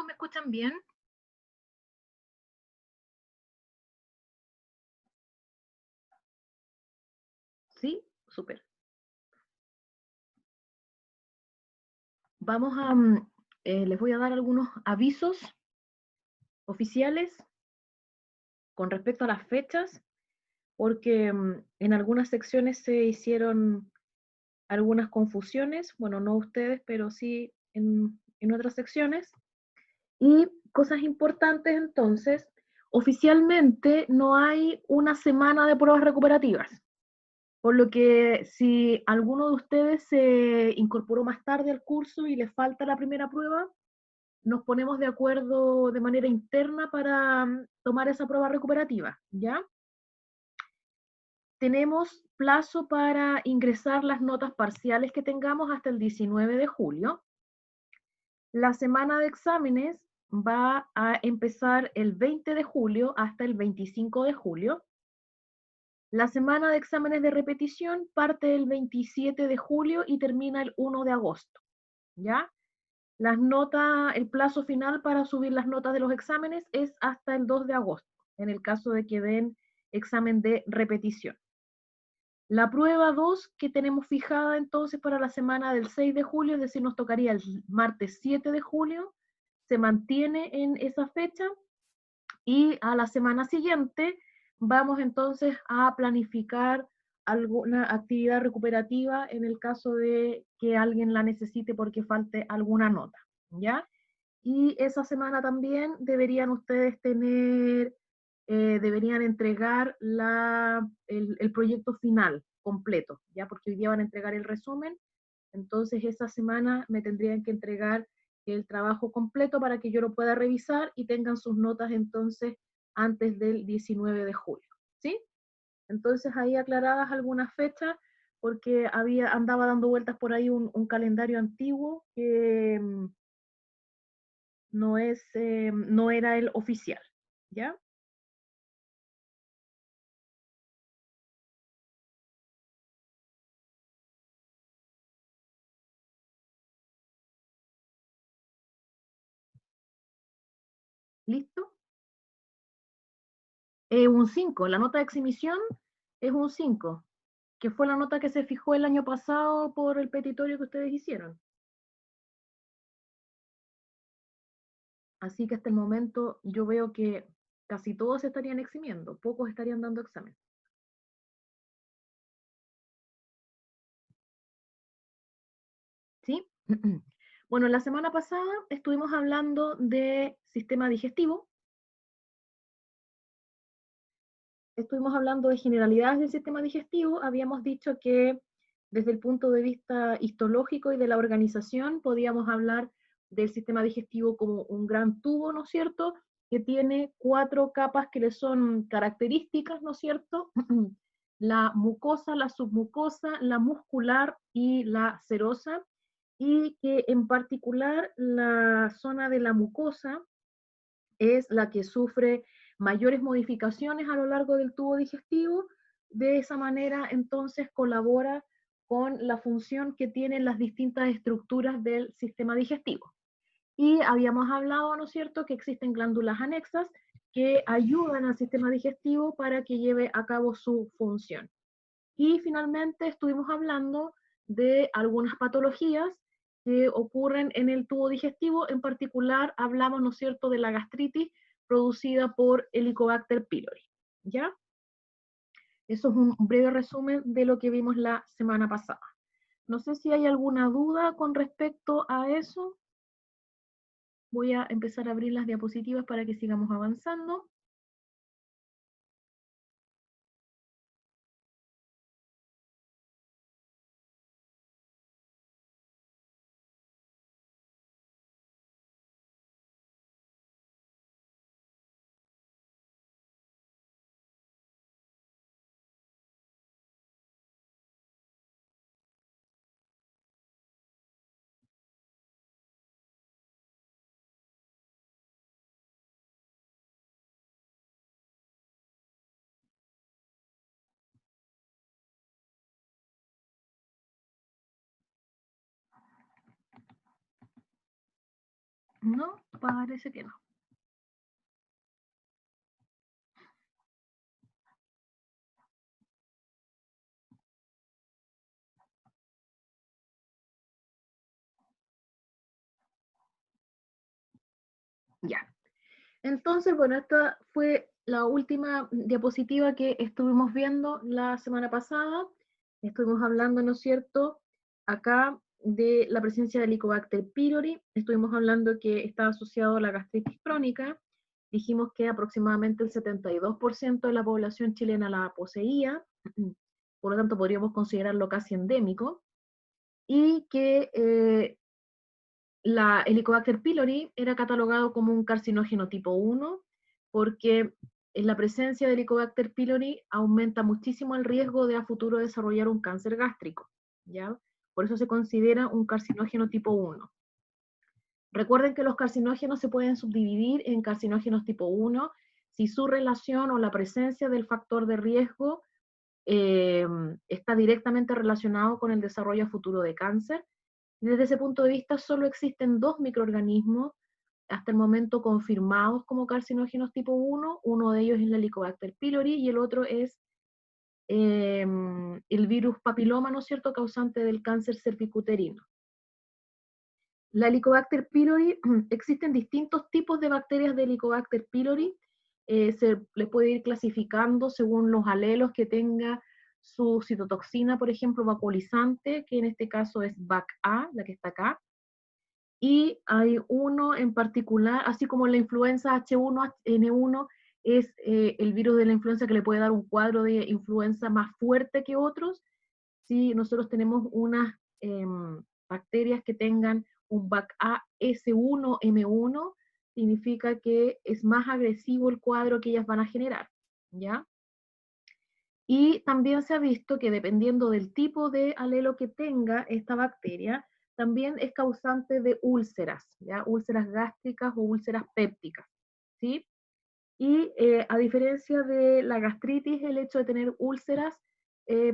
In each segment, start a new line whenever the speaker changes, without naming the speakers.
chicos, ¿me escuchan bien? Sí, súper. Vamos a, les voy a dar algunos avisos oficiales con respecto a las fechas, porque en algunas secciones se hicieron algunas confusiones, bueno, no ustedes, pero sí en otras secciones. Y cosas importantes entonces, oficialmente no hay una semana de pruebas recuperativas. Por lo que si alguno de ustedes se incorporó más tarde al curso y le falta la primera prueba, nos ponemos de acuerdo de manera interna para tomar esa prueba recuperativa, ¿ya? Tenemos plazo para ingresar las notas parciales que tengamos hasta el 19 de julio. La semana de exámenes va a empezar el 20 de julio hasta el 25 de julio. La semana de exámenes de repetición parte el 27 de julio y termina el 1 de agosto, ¿ya? Las notas, el plazo final para subir las notas de los exámenes es hasta el 2 de agosto, en el caso de que den examen de repetición. La prueba 2 que tenemos fijada entonces para la semana del 6 de julio, es decir, nos tocaría el martes 7 de julio, se mantiene en esa fecha y a la semana siguiente vamos entonces a planificar alguna actividad recuperativa en el caso de que alguien la necesite porque falte alguna nota, ¿ya? Y esa semana también deberían ustedes tener, deberían entregar el proyecto final completo, ¿ya? Porque hoy día van a entregar el resumen, entonces esa semana me tendrían que entregar el trabajo completo para que yo lo pueda revisar y tengan sus notas entonces antes del 19 de julio, ¿sí? Entonces ahí aclaradas algunas fechas, porque andaba dando vueltas por ahí un calendario antiguo que no era el oficial, ¿ya? ¿Listo? Un 5, la nota de exhibición es un 5, que fue la nota que se fijó el año pasado por el petitorio que ustedes hicieron. Así que hasta el momento yo veo que casi todos estarían eximiendo, pocos estarían dando examen. ¿Sí? Bueno, la semana pasada estuvimos hablando de sistema digestivo, estuvimos hablando de generalidades del sistema digestivo, habíamos dicho que desde el punto de vista histológico y de la organización podíamos hablar del sistema digestivo como un gran tubo, ¿no es cierto?, que tiene 4 capas que le son características, ¿no es cierto?, la mucosa, la submucosa, la muscular y la serosa, y que en particular la zona de la mucosa es la que sufre mayores modificaciones a lo largo del tubo digestivo. De esa manera, entonces, colabora con la función que tienen las distintas estructuras del sistema digestivo. Y habíamos hablado, ¿no es cierto?, que existen glándulas anexas que ayudan al sistema digestivo para que lleve a cabo su función. Y finalmente estuvimos hablando de algunas patologías que ocurren en el tubo digestivo, en particular hablamos, ¿no es cierto?, de la gastritis producida por Helicobacter pylori, ¿ya? Eso es un breve resumen de lo que vimos la semana pasada. No sé si hay alguna duda con respecto a eso. Voy a empezar a abrir las diapositivas para que sigamos avanzando. ¿No? Parece que no. Ya. Entonces, bueno, esta fue la última diapositiva que estuvimos viendo la semana pasada. Estuvimos hablando, ¿no es cierto?, acá de la presencia del Helicobacter pylori. Estuvimos hablando que está asociado a la gastritis crónica. Dijimos que aproximadamente el 72% de la población chilena la poseía, por lo tanto podríamos considerarlo casi endémico, y que el Helicobacter pylori era catalogado como un carcinógeno tipo 1 porque en la presencia del Helicobacter pylori aumenta muchísimo el riesgo de a futuro desarrollar un cáncer gástrico, ¿ya? Por eso se considera un carcinógeno tipo 1. Recuerden que los carcinógenos se pueden subdividir en carcinógenos tipo 1 si su relación o la presencia del factor de riesgo está directamente relacionado con el desarrollo futuro de cáncer. Y desde ese punto de vista solo existen dos microorganismos hasta el momento confirmados como carcinógenos tipo 1. Uno de ellos es el Helicobacter pylori y el otro es el virus papiloma, ¿no es cierto?, causante del cáncer cervicuterino. La Helicobacter pylori, existen distintos tipos de bacterias de Helicobacter pylori, se les puede ir clasificando según los alelos que tenga su citotoxina, por ejemplo, vacuolizante, que en este caso es BAC-A, la que está acá, y hay uno en particular, así como la influenza H1N1 es el virus de la influenza que le puede dar un cuadro de influenza más fuerte que otros, si nosotros tenemos unas bacterias que tengan un BAC-A S1M1, significa que es más agresivo el cuadro que ellas van a generar, ¿ya? Y también se ha visto que dependiendo del tipo de alelo que tenga esta bacteria, también es causante de úlceras, ¿ya? Úlceras gástricas o úlceras pépticas, ¿sí? Y a diferencia de la gastritis, el hecho de tener úlceras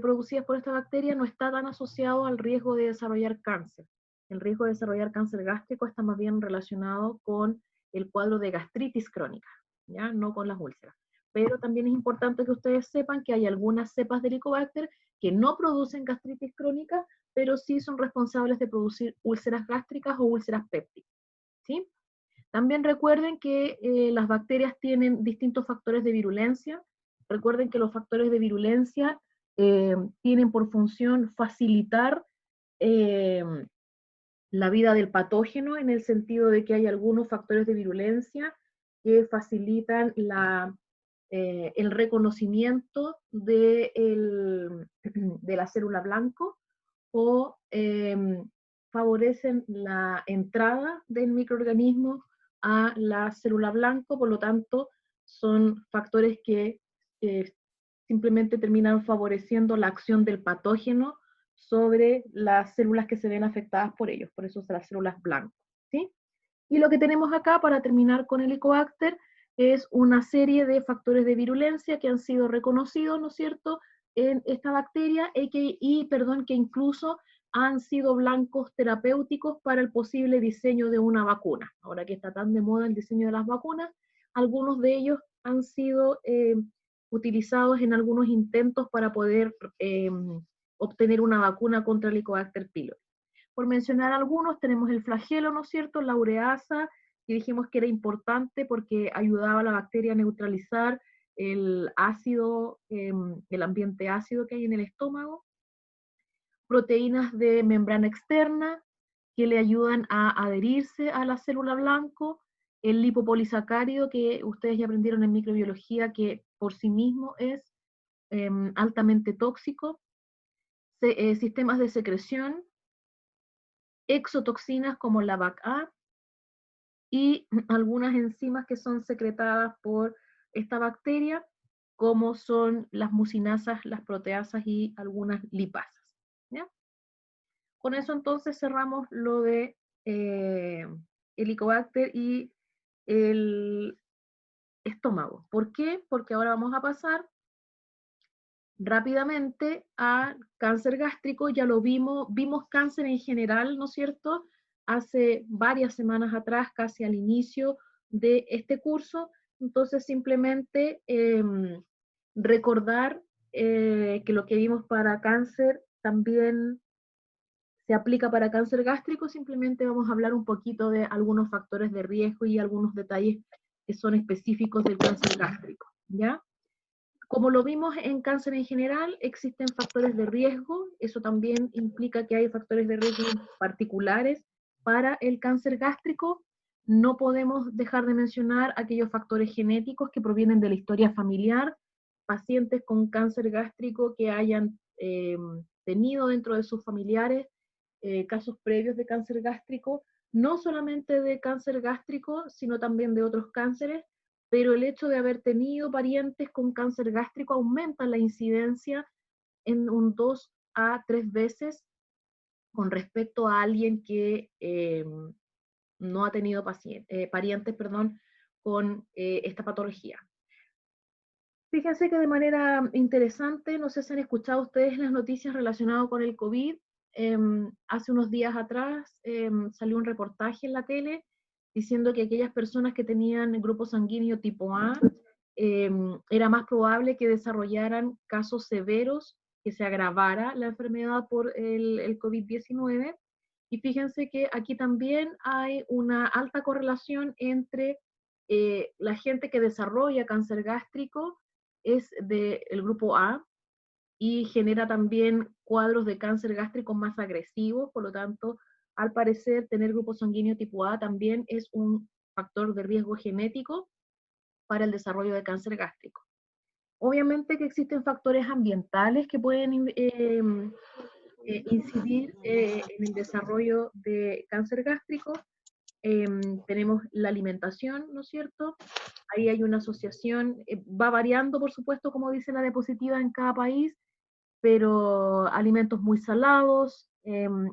producidas por esta bacteria no está tan asociado al riesgo de desarrollar cáncer. El riesgo de desarrollar cáncer gástrico está más bien relacionado con el cuadro de gastritis crónica, ¿ya? No con las úlceras. Pero también es importante que ustedes sepan que hay algunas cepas de Helicobacter que no producen gastritis crónica, pero sí son responsables de producir úlceras gástricas o úlceras pépticas, ¿sí? También recuerden que las bacterias tienen distintos factores de virulencia. Recuerden que los factores de virulencia tienen por función facilitar eh, la vida del patógeno, en el sentido de que hay algunos factores de virulencia que facilitan el reconocimiento de la célula blanco o favorecen la entrada del microorganismo a la célula blanco, por lo tanto, son factores que simplemente terminan favoreciendo la acción del patógeno sobre las células que se ven afectadas por ellos, por eso son las células blancas, ¿sí? Y lo que tenemos acá para terminar con el Helicobacter es una serie de factores de virulencia que han sido reconocidos, ¿no es cierto?, en esta bacteria que incluso han sido blancos terapéuticos para el posible diseño de una vacuna. Ahora que está tan de moda el diseño de las vacunas, algunos de ellos han sido utilizados en algunos intentos para poder obtener una vacuna contra el Helicobacter pylori. Por mencionar algunos, tenemos el flagelo, ¿no es cierto?, la ureasa, que dijimos que era importante porque ayudaba a la bacteria a neutralizar el ácido, el ambiente ácido que hay en el estómago. Proteínas de membrana externa que le ayudan a adherirse a la célula blanco. El lipopolisacárido, que ustedes ya aprendieron en microbiología, que por sí mismo es altamente tóxico. Sistemas de secreción, exotoxinas como la BAC-A y algunas enzimas que son secretadas por esta bacteria, como son las mucinasas, las proteasas y algunas lipasas, ¿ya? Con eso entonces cerramos lo de Helicobacter y el estómago. ¿Por qué? Porque ahora vamos a pasar rápidamente a cáncer gástrico. Ya lo vimos cáncer en general, ¿no es cierto?, hace varias semanas atrás, casi al inicio de este curso. Entonces, simplemente recordar que lo que vimos para cáncer también se aplica para cáncer gástrico. Simplemente vamos a hablar un poquito de algunos factores de riesgo y algunos detalles que son específicos del cáncer gástrico, ¿ya? Como lo vimos en cáncer en general, existen factores de riesgo. Eso también implica que hay factores de riesgo particulares para el cáncer gástrico. No podemos dejar de mencionar aquellos factores genéticos que provienen de la historia familiar, pacientes con cáncer gástrico que hayan tenido dentro de sus familiares casos previos de cáncer gástrico, no solamente de cáncer gástrico, sino también de otros cánceres, pero el hecho de haber tenido parientes con cáncer gástrico aumenta la incidencia en un 2 a 3 veces con respecto a alguien que no ha tenido parientes, perdón, con esta patología. Fíjense que de manera interesante, no sé si han escuchado ustedes las noticias relacionadas con el COVID. Hace unos días atrás salió un reportaje en la tele diciendo que aquellas personas que tenían grupo sanguíneo tipo A era más probable que desarrollaran casos severos, que se agravara la enfermedad por el COVID-19. Y fíjense que aquí también hay una alta correlación entre la gente que desarrolla cáncer gástrico es del grupo A y genera también cuadros de cáncer gástrico más agresivos. Por lo tanto, al parecer, tener grupo sanguíneo tipo A también es un factor de riesgo genético para el desarrollo de cáncer gástrico. Obviamente que existen factores ambientales que pueden incidir en el desarrollo de cáncer gástrico. Tenemos la alimentación, ¿no es cierto? Ahí hay una asociación, va variando, por supuesto, como dice la diapositiva en cada país, pero alimentos muy salados,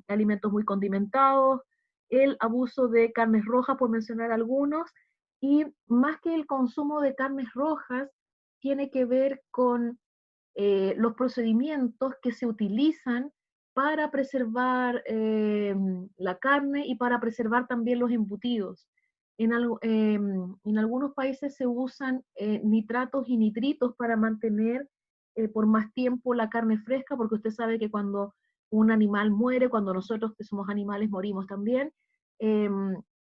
alimentos muy condimentados, el abuso de carnes rojas, por mencionar algunos, y más que el consumo de carnes rojas, tiene que ver con los procedimientos que se utilizan para preservar la carne y para preservar también los embutidos. En algunos países se usan nitratos y nitritos para mantener por más tiempo la carne fresca, porque usted sabe que cuando un animal muere, cuando nosotros que somos animales morimos también, eh,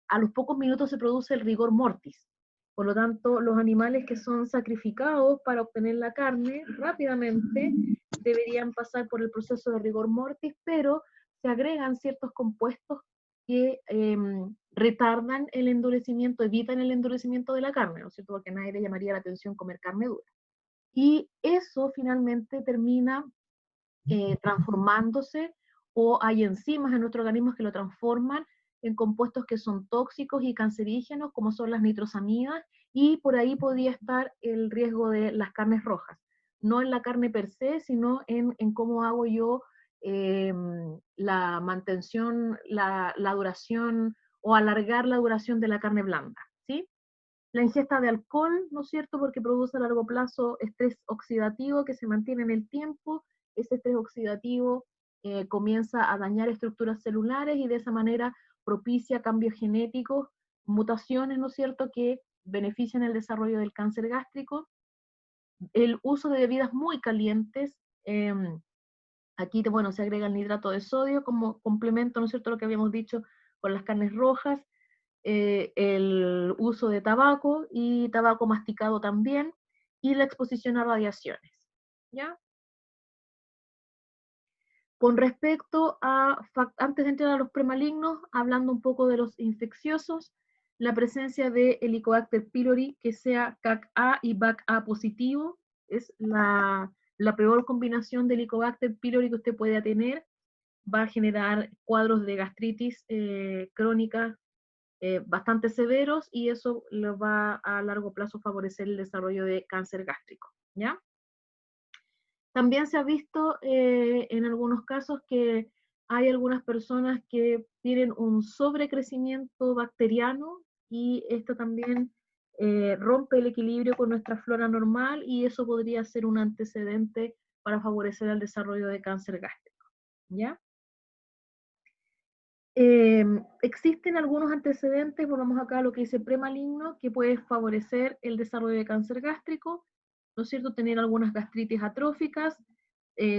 a los pocos minutos se produce el rigor mortis. Por lo tanto, los animales que son sacrificados para obtener la carne rápidamente deberían pasar por el proceso de rigor mortis, pero se agregan ciertos compuestos que retardan el endurecimiento, evitan el endurecimiento de la carne, ¿no es cierto? Porque a nadie le llamaría la atención comer carne dura. Y eso finalmente termina transformándose, o hay enzimas en nuestro organismo que lo transforman en compuestos que son tóxicos y cancerígenos, como son las nitrosamidas, y por ahí podría estar el riesgo de las carnes rojas. No en la carne per se, sino en cómo hago yo eh, la mantención, la duración o alargar la duración de la carne blanda, ¿sí? La ingesta de alcohol, ¿no es cierto? Porque produce a largo plazo estrés oxidativo que se mantiene en el tiempo. Ese estrés oxidativo comienza a dañar estructuras celulares y de esa manera propicia cambios genéticos, mutaciones, ¿no es cierto?, que benefician el desarrollo del cáncer gástrico. El uso de bebidas muy calientes, aquí, bueno, se agrega el nitrato de sodio como complemento, ¿no es cierto?, lo que habíamos dicho con las carnes rojas, el uso de tabaco y tabaco masticado también, y la exposición a radiaciones, ¿ya? Con respecto a, antes de entrar a los premalignos, hablando un poco de los infecciosos, la presencia de Helicobacter pylori que sea CAC-A y BAC-A positivo es la peor combinación de Helicobacter pylori que usted pueda tener. Va a generar cuadros de gastritis crónica bastante severos y eso lo va a largo plazo favorecer el desarrollo de cáncer gástrico, ¿ya? También se ha visto en algunos casos que hay algunas personas que tienen un sobrecrecimiento bacteriano y esto también rompe el equilibrio con nuestra flora normal y eso podría ser un antecedente para favorecer el desarrollo de cáncer gástrico, ¿ya? Existen algunos antecedentes, volvamos acá a lo que dice premaligno, que puede favorecer el desarrollo de cáncer gástrico, ¿no es cierto? Tener algunas gastritis atróficas,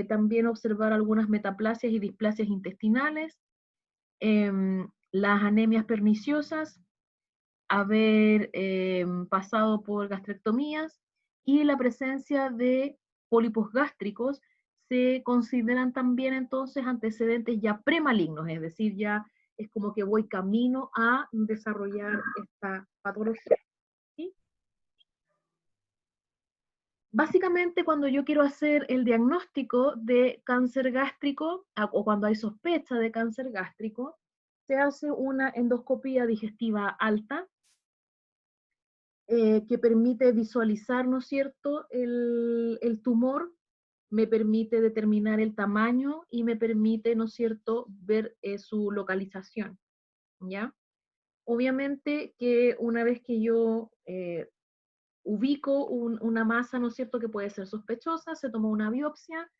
también observar algunas metaplasias y displasias intestinales, las anemias perniciosas, haber pasado por gastrectomías y la presencia de pólipos gástricos se consideran también entonces antecedentes ya premalignos, es decir, ya es como que voy camino a desarrollar esta patología. ¿Sí? Básicamente, cuando yo quiero hacer el diagnóstico de cáncer gástrico o cuando hay sospecha de cáncer gástrico, se hace una endoscopía digestiva alta, que permite visualizar, ¿no es cierto?, el tumor, me permite determinar el tamaño y me permite, ¿no es cierto?, ver su localización, ¿ya? Obviamente que una vez que yo ubico una masa, ¿no es cierto?, que puede ser sospechosa, se toma una biopsia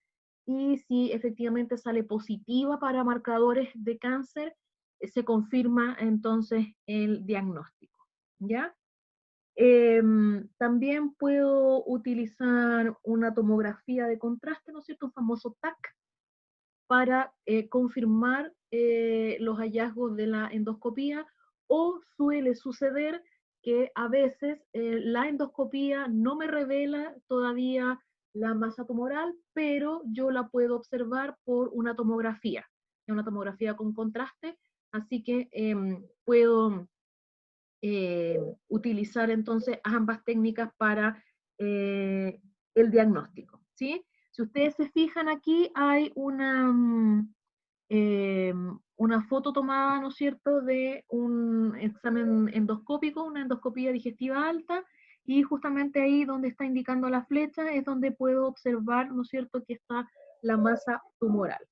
y si efectivamente sale positiva para marcadores de cáncer, se confirma entonces el diagnóstico, ¿ya? También puedo utilizar una tomografía de contraste, ¿no es cierto? Un famoso TAC, para confirmar los hallazgos de la endoscopía, o suele suceder que a veces la endoscopía no me revela todavía la masa tumoral, pero yo la puedo observar por una tomografía con contraste, así que puedo utilizar entonces ambas técnicas para el diagnóstico, ¿sí? Si ustedes se fijan aquí, hay una foto tomada, ¿no es cierto?, de un examen endoscópico, una endoscopía digestiva alta, y justamente ahí donde está indicando la flecha es donde puedo observar, ¿no es cierto?, que está la masa tumoral.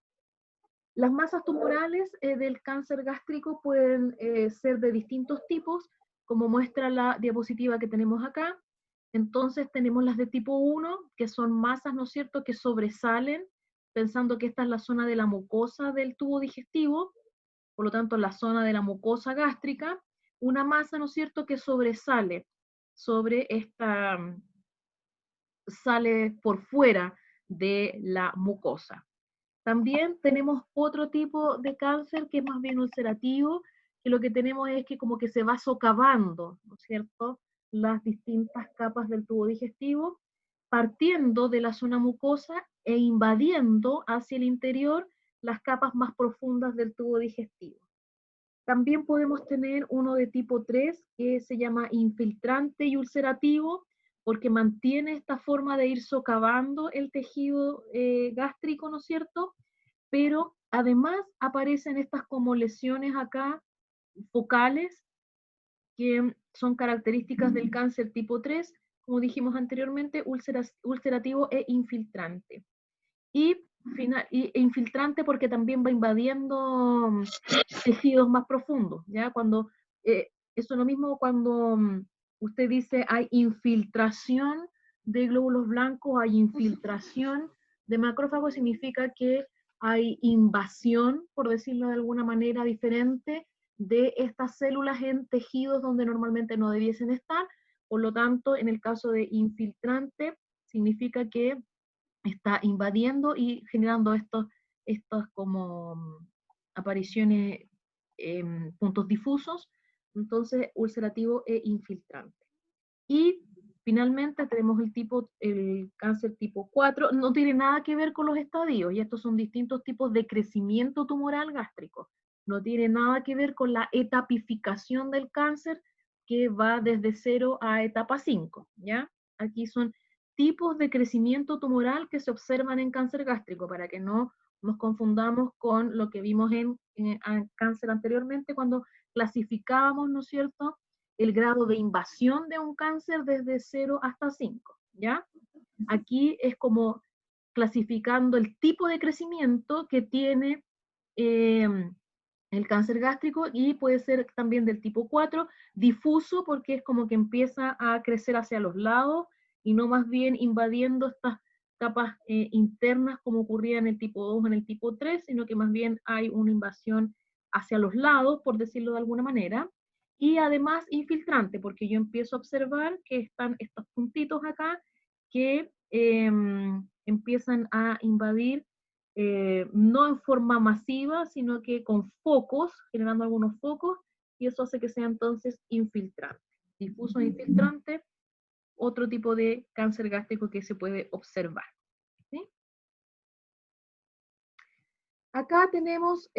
Las masas tumorales del cáncer gástrico pueden ser de distintos tipos, como muestra la diapositiva que tenemos acá. Entonces tenemos las de tipo 1, que son masas, ¿no es cierto?, que sobresalen, pensando que esta es la zona de la mucosa del tubo digestivo, por lo tanto la zona de la mucosa gástrica, una masa, ¿no es cierto?, que sobresale sobre esta, sale por fuera de la mucosa. También tenemos otro tipo de cáncer que es más bien ulcerativo, que lo que tenemos es que como que se va socavando, ¿no es cierto?, las distintas capas del tubo digestivo, partiendo de la zona mucosa e invadiendo hacia el interior las capas más profundas del tubo digestivo. También podemos tener uno de tipo 3 que se llama infiltrante y ulcerativo, porque mantiene esta forma de ir socavando el tejido gástrico, ¿no es cierto? Pero además aparecen estas como lesiones acá focales que son características del cáncer tipo 3, como dijimos anteriormente, ulcerativo e infiltrante. Y, infiltrante porque también va invadiendo tejidos más profundos, ¿ya? Cuando, eso es lo mismo cuando usted dice hay infiltración de glóbulos blancos, hay infiltración de macrófagos, significa que hay invasión, por decirlo de alguna manera diferente, de estas células en tejidos donde normalmente no debiesen estar. Por lo tanto, en el caso de infiltrante, significa que está invadiendo y generando estos como apariciones en puntos difusos, entonces ulcerativo e infiltrante. Y finalmente tenemos el cáncer tipo 4, no tiene nada que ver con los estadios, y estos son distintos tipos de crecimiento tumoral gástrico. No tiene nada que ver con la etapificación del cáncer, que va desde 0 a etapa 5, ¿ya? Aquí son tipos de crecimiento tumoral que se observan en cáncer gástrico, para que no nos confundamos con lo que vimos en cáncer anteriormente, cuando clasificábamos, ¿no es cierto?, el grado de invasión de un cáncer desde 0 hasta 5, ¿ya? Aquí es como clasificando el tipo de crecimiento que tiene eh, el cáncer gástrico, y puede ser también del tipo 4, difuso, porque es como que empieza a crecer hacia los lados y no más bien invadiendo estas capas internas como ocurría en el tipo 2 o en el tipo 3, sino que más bien hay una invasión hacia los lados, por decirlo de alguna manera, y además infiltrante, porque yo empiezo a observar que están estos puntitos acá que empiezan a invadir, no en forma masiva, sino que con focos, generando algunos focos, y eso hace que sea entonces infiltrante. Difuso e infiltrante, otro tipo de cáncer gástrico que se puede observar. ¿Sí? Acá tenemos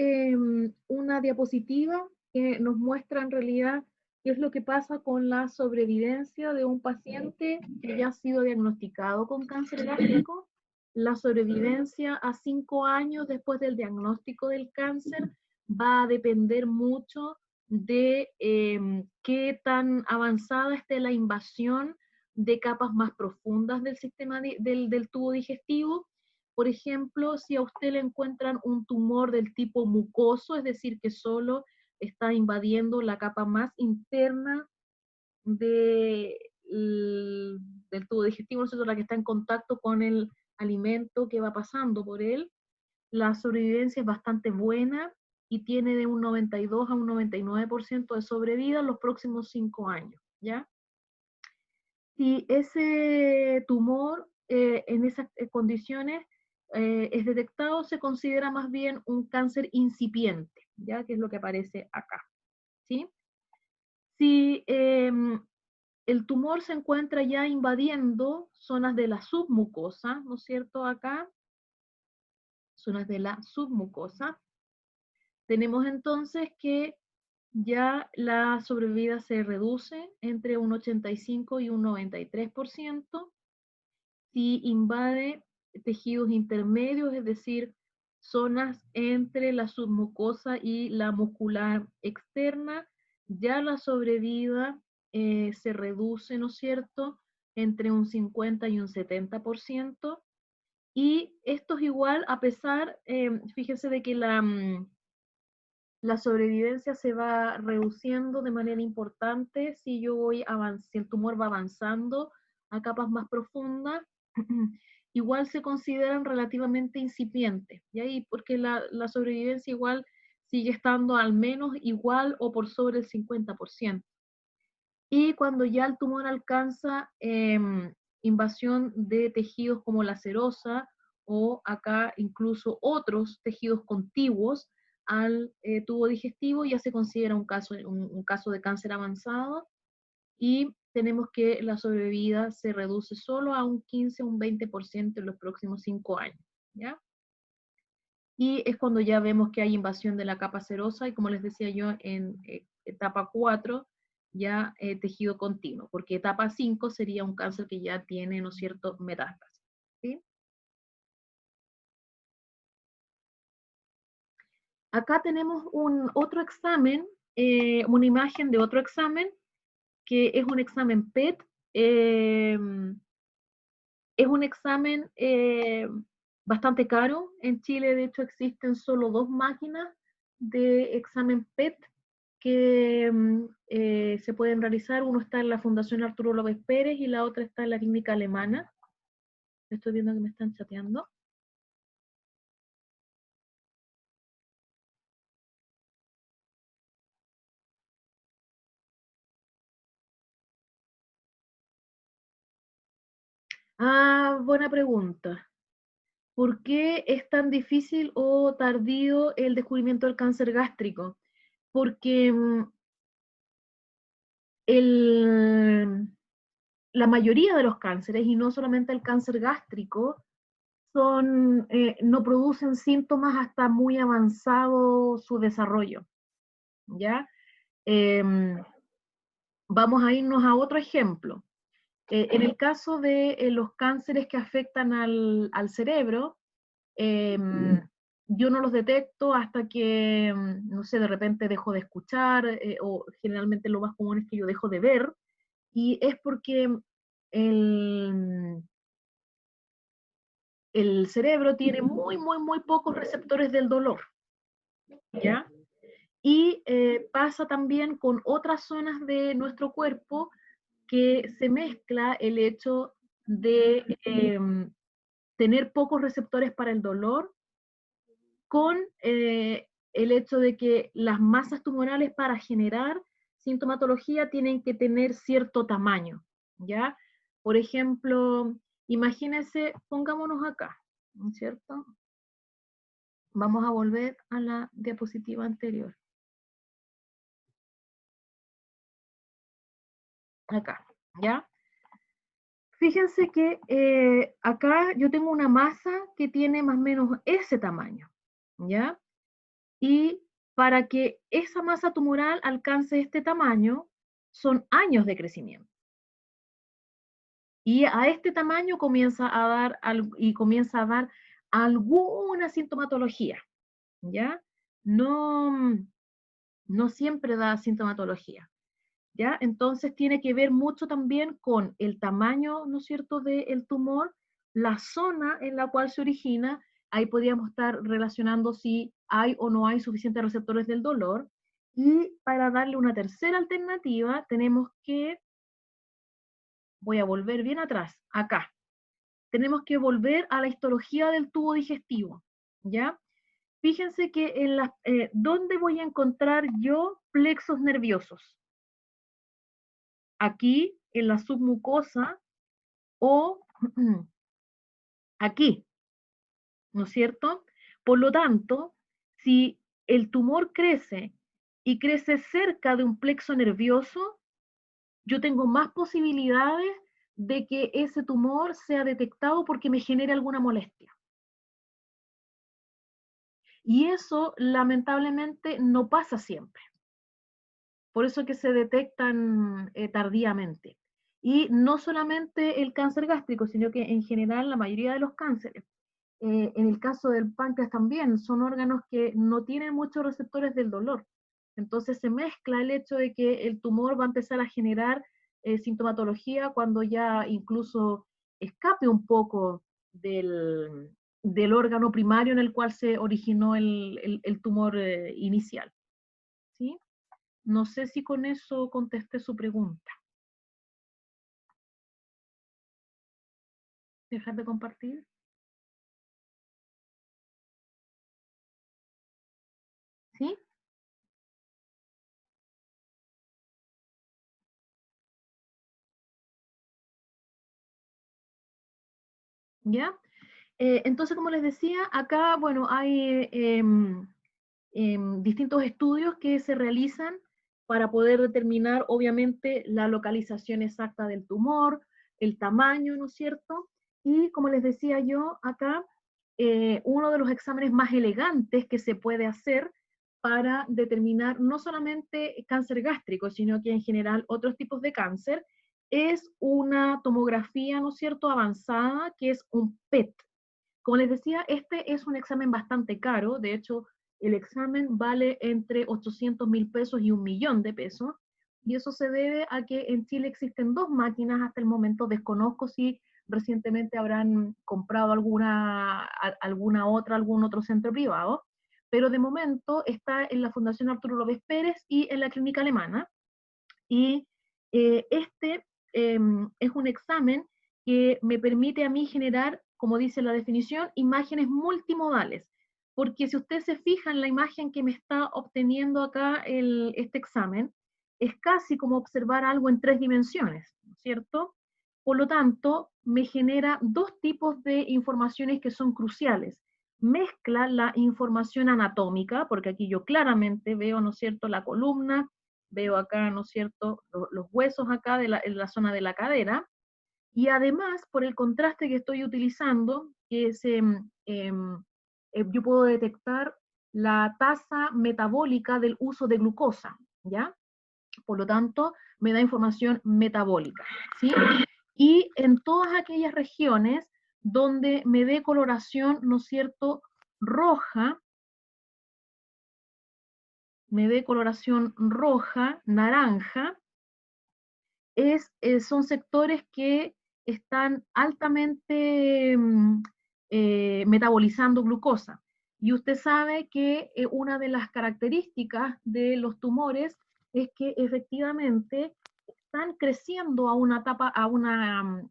una diapositiva que nos muestra en realidad qué es lo que pasa con la sobrevivencia de un paciente que ya ha sido diagnosticado con cáncer gástrico. La sobrevivencia a 5 años después del diagnóstico del cáncer va a depender mucho de qué tan avanzada esté la invasión de capas más profundas del sistema del tubo digestivo. Por ejemplo, si a usted le encuentran un tumor del tipo mucoso, es decir, que solo está invadiendo la capa más interna de, del tubo digestivo, ¿no? La que está en contacto con el alimento que va pasando por él, la sobrevivencia es bastante buena y tiene de un 92 a un 99% de sobrevida en los próximos 5 años, ¿ya? Si ese tumor en esas condiciones es detectado, se considera más bien un cáncer incipiente, ¿ya? Que es lo que aparece acá, ¿sí? Si el tumor se encuentra ya invadiendo zonas de la submucosa, ¿no es cierto? Acá, zonas de la submucosa, tenemos entonces que ya la sobrevida se reduce entre un 85 y un 93%. Si invade tejidos intermedios, es decir, zonas entre la submucosa y la muscular externa, ya la sobrevida se reduce, ¿no es cierto?, entre un 50 y un 70%. Y esto es igual a pesar, fíjense de que la sobrevivencia se va reduciendo de manera importante si yo voy si el tumor va avanzando a capas más profundas, igual se consideran relativamente incipientes, ¿y ahí? Porque la sobrevivencia igual sigue estando al menos igual o por sobre el 50%. Y cuando ya el tumor alcanza invasión de tejidos como la serosa o acá incluso otros tejidos contiguos al tubo digestivo, ya se considera un caso de cáncer avanzado y tenemos que la sobrevida se reduce solo a un 15 o un 20% en los próximos 5 años, ¿ya? Y es cuando ya vemos que hay invasión de la capa serosa y como les decía yo, en etapa 4 ya tejido continuo, porque etapa 5 sería un cáncer que ya tiene, ¿no es cierto?, metástasis, ¿sí? Acá tenemos otro examen, una imagen de otro examen, que es un examen PET. Es un examen bastante caro. En Chile, de hecho, existen solo 2 máquinas de examen PET que se pueden realizar. Uno está en la Fundación Arturo López Pérez y la otra está en la clínica alemana. Estoy viendo que me están chateando. Ah, buena pregunta. ¿Por qué es tan difícil o tardío el descubrimiento del cáncer gástrico? Porque el, la mayoría de los cánceres, y no solamente el cáncer gástrico, no producen síntomas hasta muy avanzado su desarrollo, ¿ya? Em, Vamos a irnos a otro ejemplo. En el caso de los cánceres que afectan al cerebro, yo no los detecto hasta que, no sé, de repente dejo de escuchar, o generalmente lo más común es que yo dejo de ver, y es porque el, el cerebro tiene muy, muy, muy pocos receptores del dolor, ¿ya? Y pasa también con otras zonas de nuestro cuerpo que se mezcla el hecho de tener pocos receptores para el dolor con el hecho de que las masas tumorales para generar sintomatología tienen que tener cierto tamaño, ¿ya? Por ejemplo, imagínense, pongámonos acá, ¿no es cierto? Vamos a volver a la diapositiva anterior. Acá, ¿ya? Fíjense que acá yo tengo una masa que tiene más o menos ese tamaño, ¿ya? Y para que esa masa tumoral alcance este tamaño, son años de crecimiento. Y a este tamaño comienza a dar, comienza a dar alguna sintomatología, ¿ya? No, no siempre da sintomatología, ¿ya? Entonces tiene que ver mucho también con el tamaño, ¿no es cierto?, del tumor, la zona en la cual se origina, ahí podríamos estar relacionando si hay o no hay suficientes receptores del dolor, y para darle una tercera alternativa, tenemos que, voy a volver bien atrás, acá, tenemos que volver a la histología del tubo digestivo, ¿ya? Fíjense que en ¿dónde voy a encontrar yo plexos nerviosos? Aquí, en la submucosa, o aquí, ¿no es cierto? Por lo tanto, si el tumor crece y crece cerca de un plexo nervioso, yo tengo más posibilidades de que ese tumor sea detectado porque me genere alguna molestia. Y eso, lamentablemente, no pasa siempre. Por eso que se detectan tardíamente. Y no solamente el cáncer gástrico, sino que en general la mayoría de los cánceres. En el caso del páncreas también, son órganos que no tienen muchos receptores del dolor. Entonces se mezcla el hecho de que el tumor va a empezar a generar sintomatología cuando ya incluso escape un poco del órgano primario en el cual se originó el tumor inicial. ¿Sí? No sé si con eso contesté su pregunta. ¿Dejar de compartir? ¿Sí? ¿Ya? Entonces, como les decía, acá, bueno, hay distintos estudios que se realizan para poder determinar, obviamente, la localización exacta del tumor, el tamaño, ¿no es cierto? Y como les decía yo, acá, uno de los exámenes más elegantes que se puede hacer para determinar no solamente cáncer gástrico, sino que en general otros tipos de cáncer, es una tomografía, ¿no es cierto?, avanzada, que es un PET. Como les decía, este es un examen bastante caro, de hecho, el examen vale entre 800.000 pesos y 1.000.000 de pesos, y eso se debe a que en Chile existen dos máquinas hasta el momento, desconozco si recientemente habrán comprado algún otro centro privado, pero de momento está en la Fundación Arturo López Pérez y en la Clínica Alemana, y este es un examen que me permite a mí generar, como dice la definición, imágenes multimodales. Porque si usted se fija en la imagen que me está obteniendo acá este examen, es casi como observar algo en 3 dimensiones, ¿no es cierto? Por lo tanto, me genera dos tipos de informaciones que son cruciales. Mezcla la información anatómica, porque aquí yo claramente veo, ¿no es cierto?, la columna, veo acá, ¿no es cierto?, los huesos acá en la zona de la cadera, y además, por el contraste que estoy utilizando, que es, yo puedo detectar la tasa metabólica del uso de glucosa, ¿ya? Por lo tanto, me da información metabólica, ¿sí? Y en todas aquellas regiones donde me dé coloración, ¿no es cierto?, roja, me dé coloración roja, naranja, son sectores que están altamente metabolizando glucosa. Y usted sabe que una de las características de los tumores es que efectivamente están creciendo a una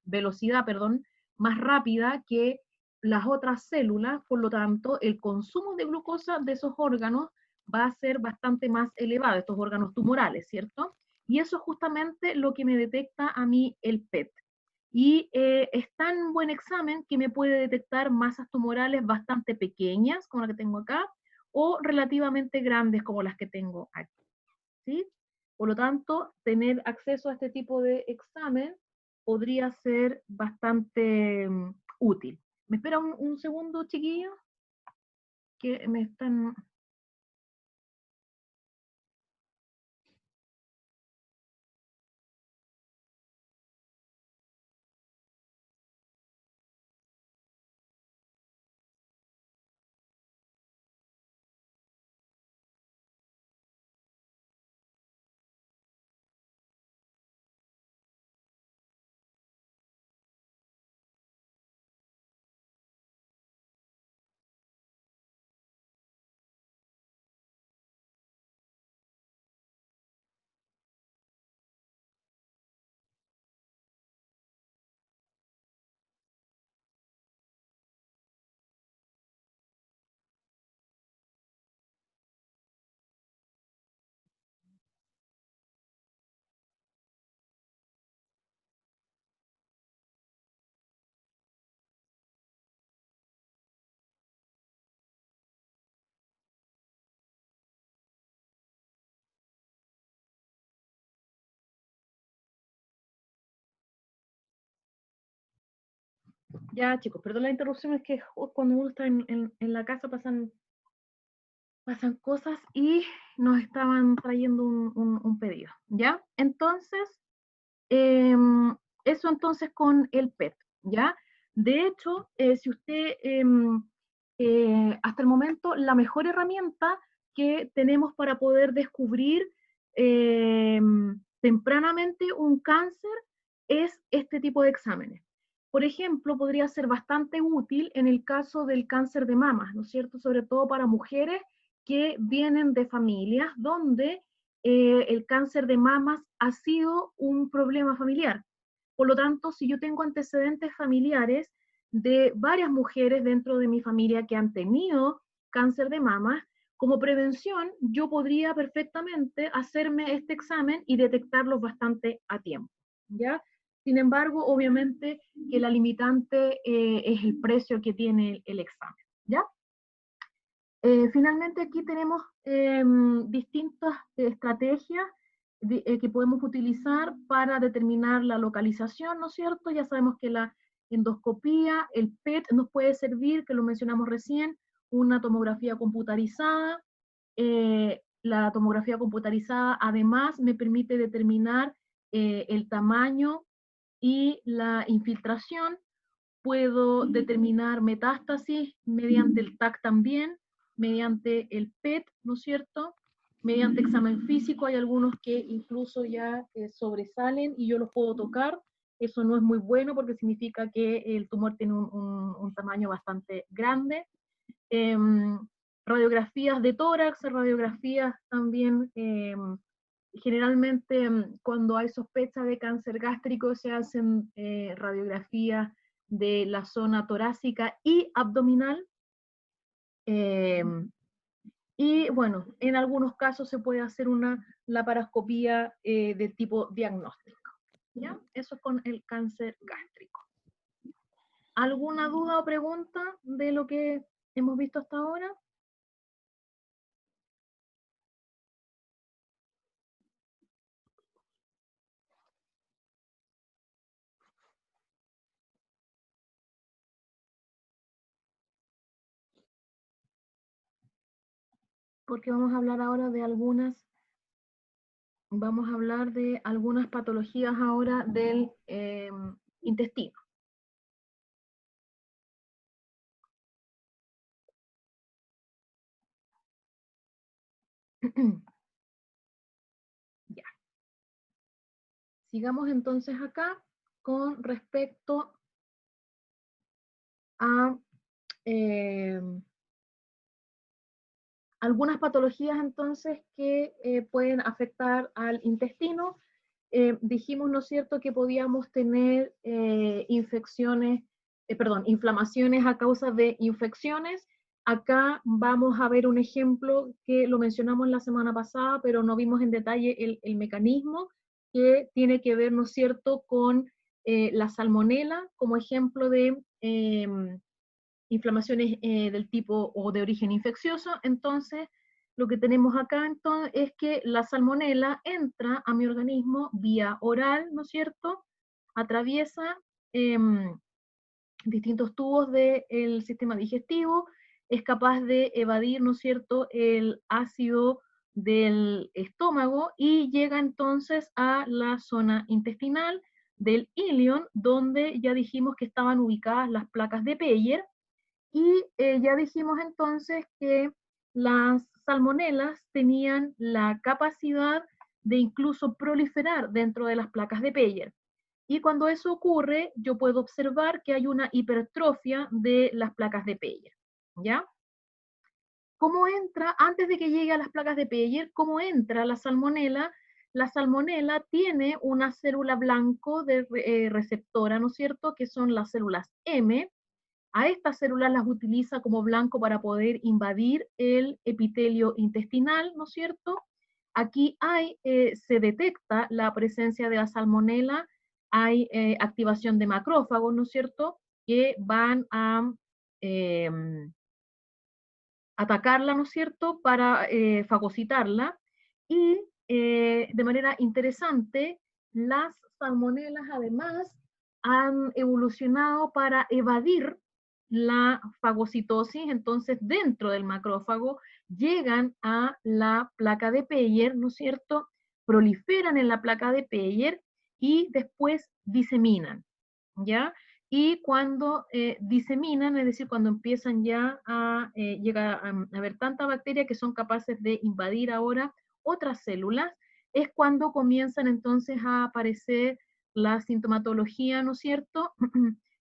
velocidad, perdón, más rápida que las otras células, por lo tanto, el consumo de glucosa de esos órganos va a ser bastante más elevado, estos órganos tumorales, ¿cierto? Y eso es justamente lo que me detecta a mí el PET. Y es tan buen examen que me puede detectar masas tumorales bastante pequeñas, como la que tengo acá, o relativamente grandes, como las que tengo aquí, ¿sí? Por lo tanto, tener acceso a este tipo de examen podría ser bastante útil. ¿Me espera un segundo, chiquillo? Que me están... Ya, chicos, perdón la interrupción, es que cuando uno está en la casa pasan cosas y nos estaban trayendo un pedido, ¿ya? Entonces, eso entonces con el PET, ¿ya? De hecho, si usted, hasta el momento, la mejor herramienta que tenemos para poder descubrir tempranamente un cáncer es este tipo de exámenes. Por ejemplo, podría ser bastante útil en el caso del cáncer de mama, ¿no es cierto? Sobre todo para mujeres que vienen de familias donde el cáncer de mamas ha sido un problema familiar. Por lo tanto, si yo tengo antecedentes familiares de varias mujeres dentro de mi familia que han tenido cáncer de mama, como prevención, yo podría perfectamente hacerme este examen y detectarlos bastante a tiempo, ¿ya? Sin embargo, obviamente que la limitante es el precio que tiene el examen, ¿ya? Finalmente aquí tenemos distintas estrategias que podemos utilizar para determinar la localización, ¿no es cierto? Ya sabemos que la endoscopía, el PET nos puede servir, que lo mencionamos recién, una tomografía computarizada. La tomografía computarizada además me permite determinar el tamaño y la infiltración. Puedo determinar metástasis mediante el TAC también, mediante el PET, ¿no es cierto? Mediante examen físico, hay algunos que incluso ya sobresalen y yo los puedo tocar. Eso no es muy bueno porque significa que el tumor tiene un tamaño bastante grande. Eh, Radiografías de tórax, radiografías también, generalmente cuando hay sospecha de cáncer gástrico se hacen radiografías de la zona torácica y abdominal. Eh, y bueno, en algunos casos se puede hacer una laparoscopía de tipo diagnóstico. ¿Ya? Eso es con el cáncer gástrico. ¿Alguna duda o pregunta de lo que hemos visto hasta ahora? Porque vamos a hablar ahora de vamos a hablar de algunas patologías ahora del intestino. Ya. Sigamos entonces acá con respecto a eh, algunas patologías entonces que pueden afectar al intestino. Dijimos, ¿no es cierto?, que podíamos tener infecciones inflamaciones a causa de infecciones. Acá vamos a ver un ejemplo que lo mencionamos la semana pasada, pero no vimos en detalle el mecanismo que tiene que ver, ¿no es cierto?, con la salmonela como ejemplo de inflamaciones del tipo o de origen infeccioso. Entonces, lo que tenemos acá entonces es que la salmonela entra a mi organismo vía oral, ¿no es cierto?, atraviesa distintos tubos del sistema digestivo, es capaz de evadir, ¿no es cierto?, el ácido del estómago y llega entonces a la zona intestinal del ilion, donde ya dijimos que estaban ubicadas las placas de Peyer, y ya dijimos entonces que las salmonelas tenían la capacidad de incluso proliferar dentro de las placas de Peyer. Y cuando eso ocurre, yo puedo observar que hay una hipertrofia de las placas de Peyer, ¿ya? ¿Cómo entra, antes de que llegue a las placas de Peyer, cómo entra la salmonela? La salmonela tiene una célula blanco de receptora, ¿no es cierto?, que son las células M. A estas células las utiliza como blanco para poder invadir el epitelio intestinal, ¿no es cierto? Aquí se detecta la presencia de la salmonela, hay activación de macrófagos, ¿no es cierto?, que van a eh, atacarla, ¿no es cierto?, para fagocitarla. Y de manera interesante, las salmonelas además han evolucionado para evadir la fagocitosis. Entonces dentro del macrófago llegan a la placa de Peyer, ¿no es cierto?, proliferan en la placa de Peyer y después diseminan, ¿ya? Y cuando diseminan, es decir, cuando empiezan ya a llegar a haber tanta bacteria que son capaces de invadir ahora otras células, es cuando comienzan entonces a aparecer la sintomatología, ¿no es cierto?,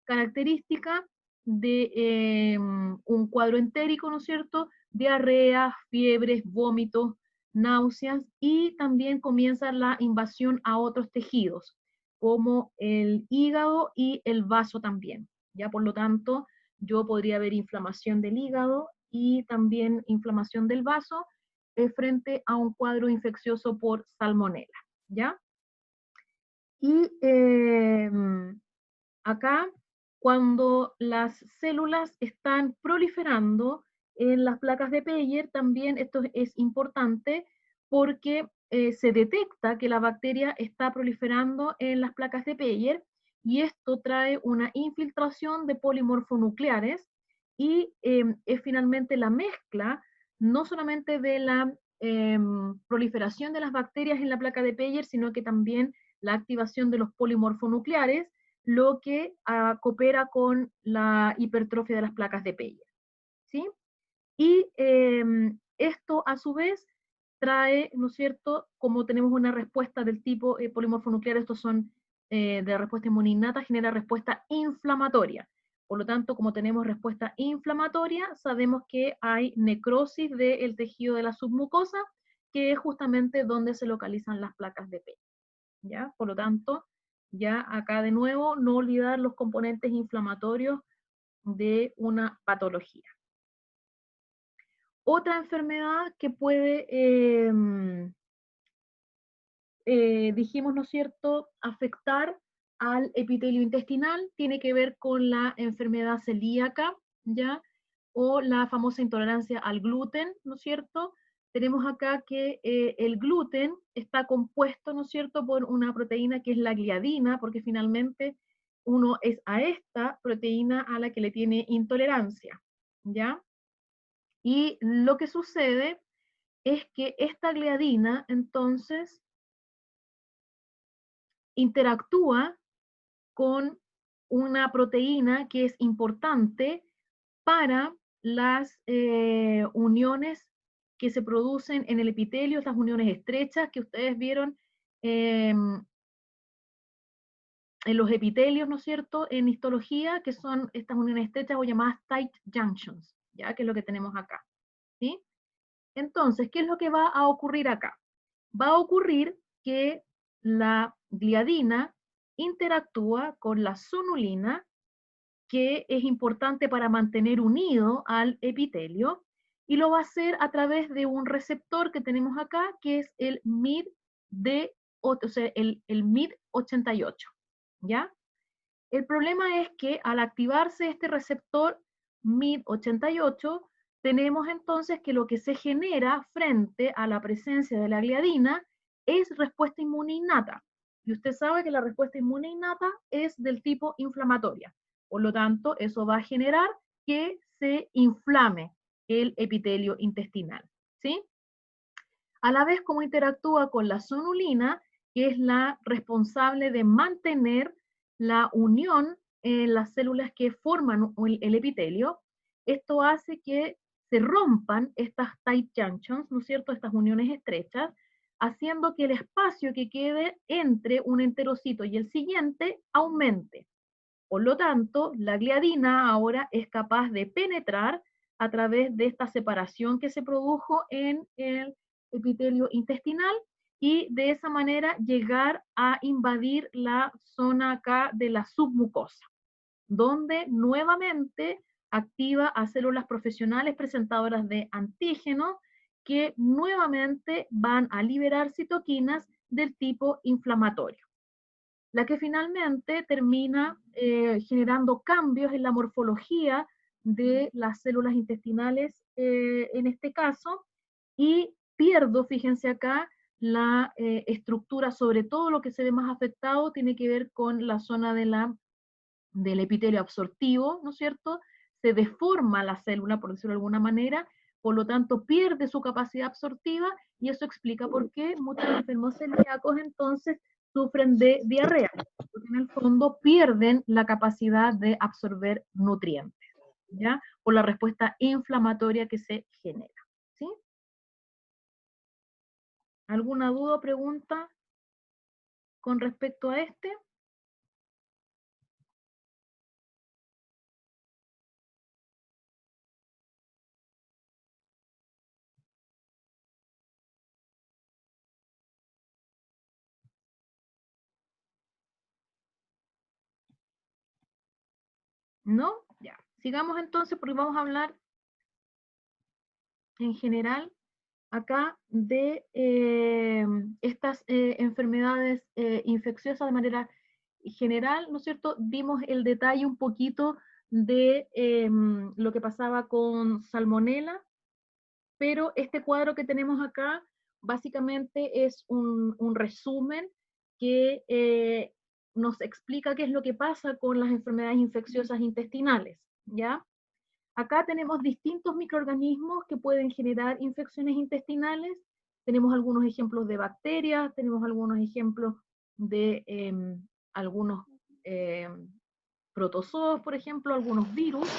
característica de un cuadro entérico, ¿no es cierto?, diarrea, fiebres, vómitos, náuseas, y también comienza la invasión a otros tejidos, como el hígado y el vaso también. Ya, por lo tanto, yo podría haber inflamación del hígado y también inflamación del vaso frente a un cuadro infeccioso por salmonela, ¿ya? Y acá, cuando las células están proliferando en las placas de Peyer, también esto es importante porque se detecta que la bacteria está proliferando en las placas de Peyer, y esto trae una infiltración de polimorfonucleares y es finalmente la mezcla no solamente de la proliferación de las bacterias en la placa de Peyer, sino que también la activación de los polimorfonucleares, lo que coopera con la hipertrofia de las placas de Peyer, ¿sí? Y esto a su vez trae, ¿no es cierto?, como tenemos una respuesta del tipo polimorfonuclear, estos son de respuesta inmuninnata, genera respuesta inflamatoria. Por lo tanto, como tenemos respuesta inflamatoria, sabemos que hay necrosis del tejido de la submucosa, que es justamente donde se localizan las placas de Peyer, ¿ya? Por lo tanto, ya acá de nuevo, no olvidar los componentes inflamatorios de una patología. Otra enfermedad que puede, dijimos, ¿no es cierto?, afectar al epitelio intestinal, tiene que ver con la enfermedad celíaca, ¿ya? O la famosa intolerancia al gluten, ¿no es cierto? Tenemos acá que el gluten está compuesto, ¿no es cierto?, por una proteína que es la gliadina, porque finalmente uno es a esta proteína a la que le tiene intolerancia, ¿ya? Y lo que sucede es que esta gliadina entonces interactúa con una proteína que es importante para las uniones que se producen en el epitelio, estas uniones estrechas que ustedes vieron en los epitelios, ¿no es cierto?, en histología, que son estas uniones estrechas o llamadas tight junctions, ¿ya? Que es lo que tenemos acá, ¿sí? Entonces, ¿qué es lo que va a ocurrir acá? Va a ocurrir que la gliadina interactúa con la sonulina que es importante para mantener unido al epitelio, y lo va a hacer a través de un receptor que tenemos acá, que es el MID, o sea, el MID88, ¿ya? El problema es que al activarse este receptor MID88, tenemos entonces que lo que se genera frente a la presencia de la gliadina es respuesta inmune innata. Y usted sabe que la respuesta inmune innata es del tipo inflamatoria. Por lo tanto, eso va a generar que se inflame el epitelio intestinal, ¿sí? A la vez, como interactúa con la zonulina, que es la responsable de mantener la unión en las células que forman el epitelio, esto hace que se rompan estas tight junctions, ¿no es cierto?, estas uniones estrechas, haciendo que el espacio que quede entre un enterocito y el siguiente aumente. Por lo tanto, la gliadina ahora es capaz de penetrar a través de esta separación que se produjo en el epitelio intestinal y de esa manera llegar a invadir la zona acá de la submucosa, donde nuevamente activa a células profesionales presentadoras de antígenos que nuevamente van a liberar citoquinas del tipo inflamatorio, la que finalmente termina generando cambios en la morfología de las células intestinales en este caso, y pierdo, fíjense acá, la estructura, sobre todo lo que se ve más afectado tiene que ver con la zona del epitelio absortivo, ¿no es cierto? Se deforma la célula, por decirlo de alguna manera, por lo tanto pierde su capacidad absortiva, y eso explica por qué muchos enfermos celíacos entonces sufren de diarrea, porque en el fondo pierden la capacidad de absorber nutrientes, ¿ya? Por la respuesta inflamatoria que se genera, ¿sí? ¿Alguna duda o pregunta con respecto a este? ¿No? Ya. Sigamos entonces porque vamos a hablar en general acá de estas enfermedades infecciosas de manera general, ¿no es cierto? Dimos el detalle un poquito de lo que pasaba con Salmonella, pero este cuadro que tenemos acá básicamente es un resumen que nos explica qué es lo que pasa con las enfermedades infecciosas intestinales, ¿ya? Acá tenemos distintos microorganismos que pueden generar infecciones intestinales. Tenemos algunos ejemplos de bacterias, tenemos algunos ejemplos de algunos eh, protozoos, por ejemplo, algunos virus.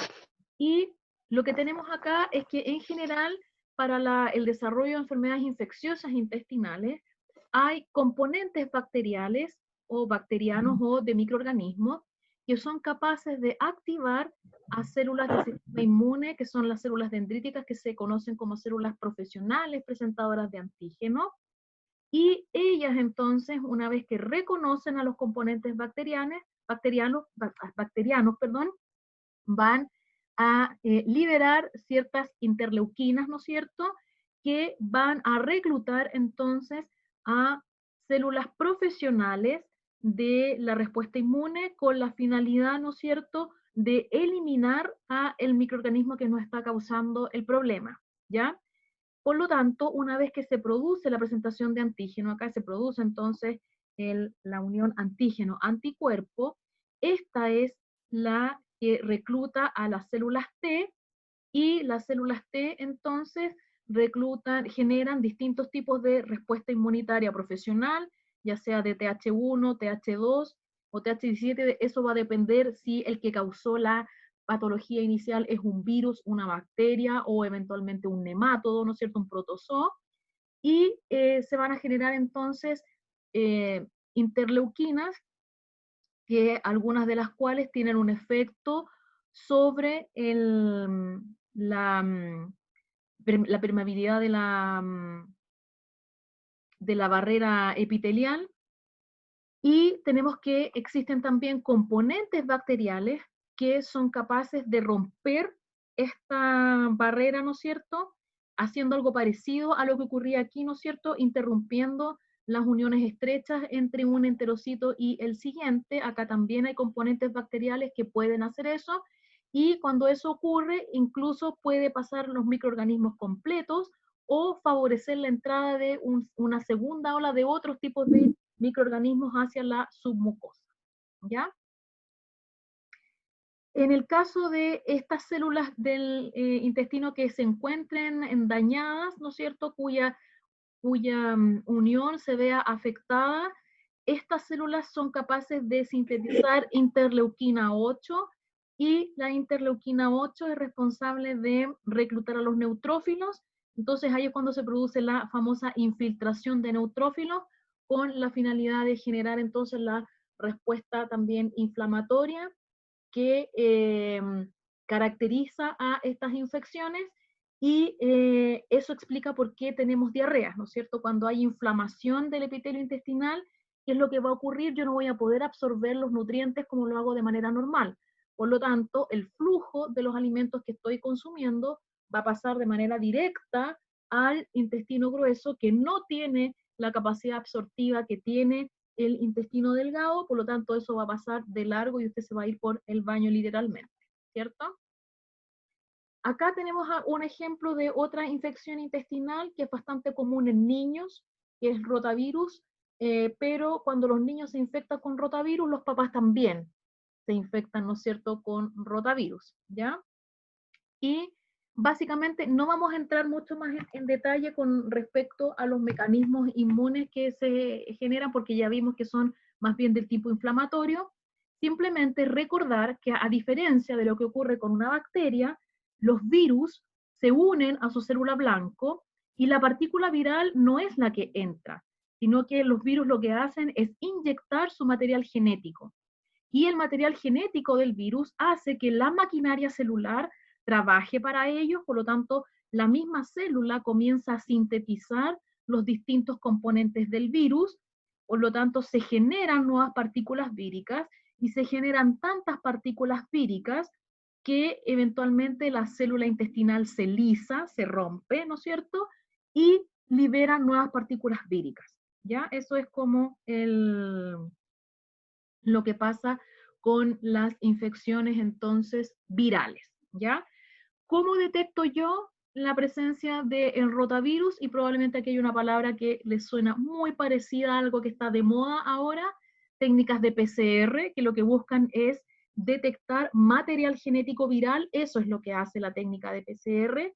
Y lo que tenemos acá es que en general para el desarrollo de enfermedades infecciosas intestinales hay componentes bacteriales o bacterianos o de microorganismos que son capaces de activar a células del sistema inmune, que son las células dendríticas que se conocen como células profesionales presentadoras de antígenos, y ellas entonces, una vez que reconocen a los componentes bacterianos, perdón, van a liberar ciertas interleuquinas, ¿no es cierto?, que van a reclutar entonces a células profesionales de la respuesta inmune con la finalidad, ¿no es cierto?, de eliminar a el microorganismo que nos está causando el problema, ¿ya? Por lo tanto, una vez que se produce la presentación de antígeno, acá se produce entonces la unión antígeno-anticuerpo, esta es la que recluta a las células T, y las células T entonces generan distintos tipos de respuesta inmunitaria profesional, ya sea de TH1, TH2 o TH17, eso va a depender si el que causó la patología inicial es un virus, una bacteria o eventualmente un nemátodo, ¿no es cierto?, un protozoo, y se van a generar entonces interleuquinas, que algunas de las cuales tienen un efecto sobre la permeabilidad de la barrera epitelial, y tenemos que existen también componentes bacteriales que son capaces de romper esta barrera, ¿no es cierto? Haciendo algo parecido a lo que ocurría aquí, ¿no es cierto? Interrumpiendo las uniones estrechas entre un enterocito y el siguiente. Acá también hay componentes bacteriales que pueden hacer eso, y cuando eso ocurre, incluso puede pasar los microorganismos completos o favorecer la entrada de una segunda ola de otros tipos de microorganismos hacia la submucosa, ¿ya? En el caso de estas células del intestino que se encuentren dañadas, ¿no es cierto?, cuya unión se vea afectada, estas células son capaces de sintetizar interleuquina 8, y la interleuquina 8 es responsable de reclutar a los neutrófilos. Entonces ahí es cuando se produce la famosa infiltración de neutrófilos, con la finalidad de generar entonces la respuesta también inflamatoria que caracteriza a estas infecciones, y eso explica por qué tenemos diarrea, ¿no es cierto? Cuando hay inflamación del epitelio intestinal, ¿qué es lo que va a ocurrir? Yo no voy a poder absorber los nutrientes como lo hago de manera normal. Por lo tanto, el flujo de los alimentos que estoy consumiendo va a pasar de manera directa al intestino grueso, que no tiene la capacidad absortiva que tiene el intestino delgado. Por lo tanto eso va a pasar de largo y usted se va a ir por el baño literalmente, ¿cierto? Acá tenemos un ejemplo de otra infección intestinal que es bastante común en niños, que es rotavirus, pero cuando los niños se infectan con rotavirus, los papás también se infectan, ¿no es cierto?, con rotavirus, ¿ya? Y básicamente no vamos a entrar mucho más en detalle con respecto a los mecanismos inmunes que se generan, porque ya vimos que son más bien del tipo inflamatorio. Simplemente recordar que, a diferencia de lo que ocurre con una bacteria, los virus se unen a su célula blanco y la partícula viral no es la que entra, sino que los virus lo que hacen es inyectar su material genético. Y el material genético del virus hace que la maquinaria celular trabaje para ellos. Por lo tanto, la misma célula comienza a sintetizar los distintos componentes del virus. Por lo tanto, se generan nuevas partículas víricas, y se generan tantas partículas víricas que eventualmente la célula intestinal se lisa, se rompe, ¿no es cierto?, y libera nuevas partículas víricas, ¿ya? Eso es como lo que pasa con las infecciones entonces virales, ¿ya? ¿Cómo detecto yo la presencia del rotavirus? Y probablemente aquí hay una palabra que les suena muy parecida a algo que está de moda ahora: técnicas de PCR, que lo que buscan es detectar material genético viral. Eso es lo que hace la técnica de PCR,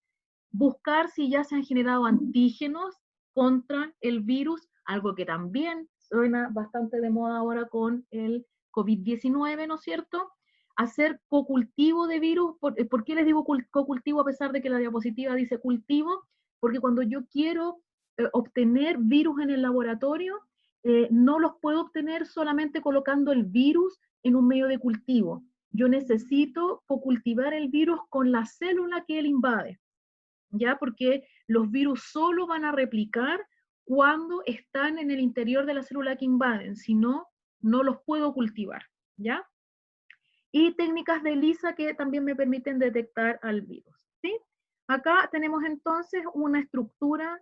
buscar si ya se han generado antígenos contra el virus, algo que también suena bastante de moda ahora con el COVID-19, ¿no es cierto? Hacer cocultivo de virus. ¿Por qué les digo cocultivo a pesar de que la diapositiva dice cultivo? Porque cuando yo quiero obtener virus en el laboratorio, no los puedo obtener solamente colocando el virus en un medio de cultivo. Yo necesito cocultivar el virus con la célula que él invade, ¿ya? Porque los virus solo van a replicar cuando están en el interior de la célula que invaden, si no, no los puedo cultivar, ¿ya? Y técnicas de ELISA que también me permiten detectar al virus, ¿sí? Acá tenemos entonces una estructura,